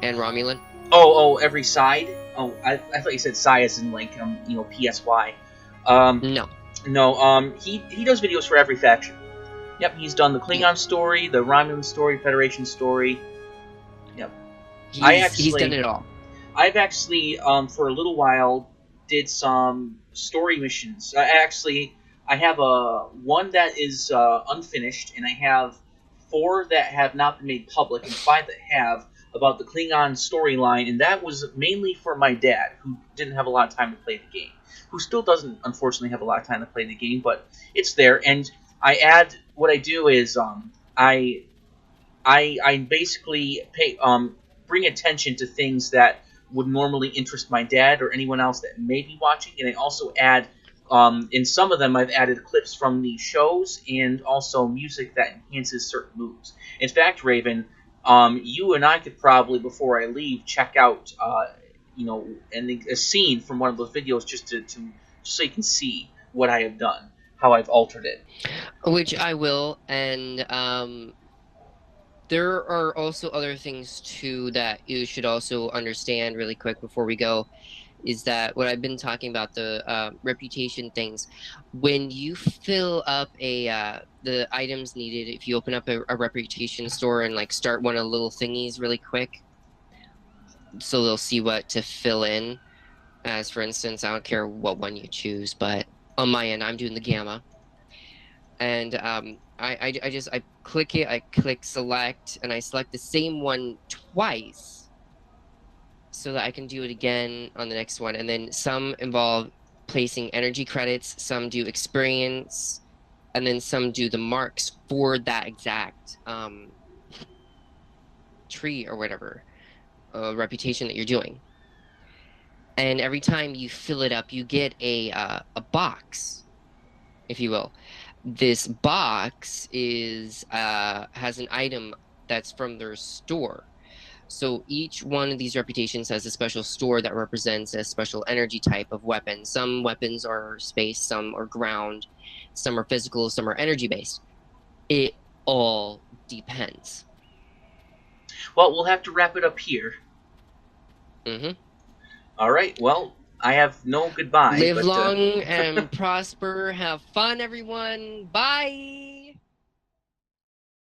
and Romulan. Oh, every side? Oh, I thought you said psi as in, like, PSY. No. No, he does videos for every faction. Yep, he's done the Klingon story, the Romulan story, Federation story. Yep. He's done it all. I've actually, for a little while, did some story missions. I have one that is unfinished, and I have 4 that have not been made public, and 5 that have, about the Klingon storyline, and that was mainly for my dad, who didn't have a lot of time to play the game. Who still doesn't, unfortunately, have a lot of time to play the game, but it's there, and what I do is, I basically bring attention to things that would normally interest my dad or anyone else that may be watching, and I also add, in some of them, I've added clips from the shows and also music that enhances certain moves. In fact, Raven, you and I could probably, before I leave, check out, a scene from one of those videos just so you can see what I have done, how I've altered it. Which I will, and there are also other things too that you should also understand really quick before we go, is that what I've been talking about, the reputation things. When you fill up the items needed, if you open up a reputation store and like start one of the little thingies really quick, so they'll see what to fill in. As for instance, I don't care what one you choose, but on my end, I'm doing the gamma. And I click it, I click select, and I select the same one twice so that I can do it again on the next one. And then some involve placing energy credits, some do experience, and then some do the marks for that exact tree or whatever reputation that you're doing. And every time you fill it up, you get a box, if you will. This box has an item that's from their store. So each one of these reputations has a special store that represents a special energy type of weapon. Some weapons are space, some are ground, some are physical, some are energy based. It all depends. Well, we'll have to wrap it up here. Mm-hmm. All right. Well, I have no goodbye. Live long and prosper. Have fun, everyone. Bye.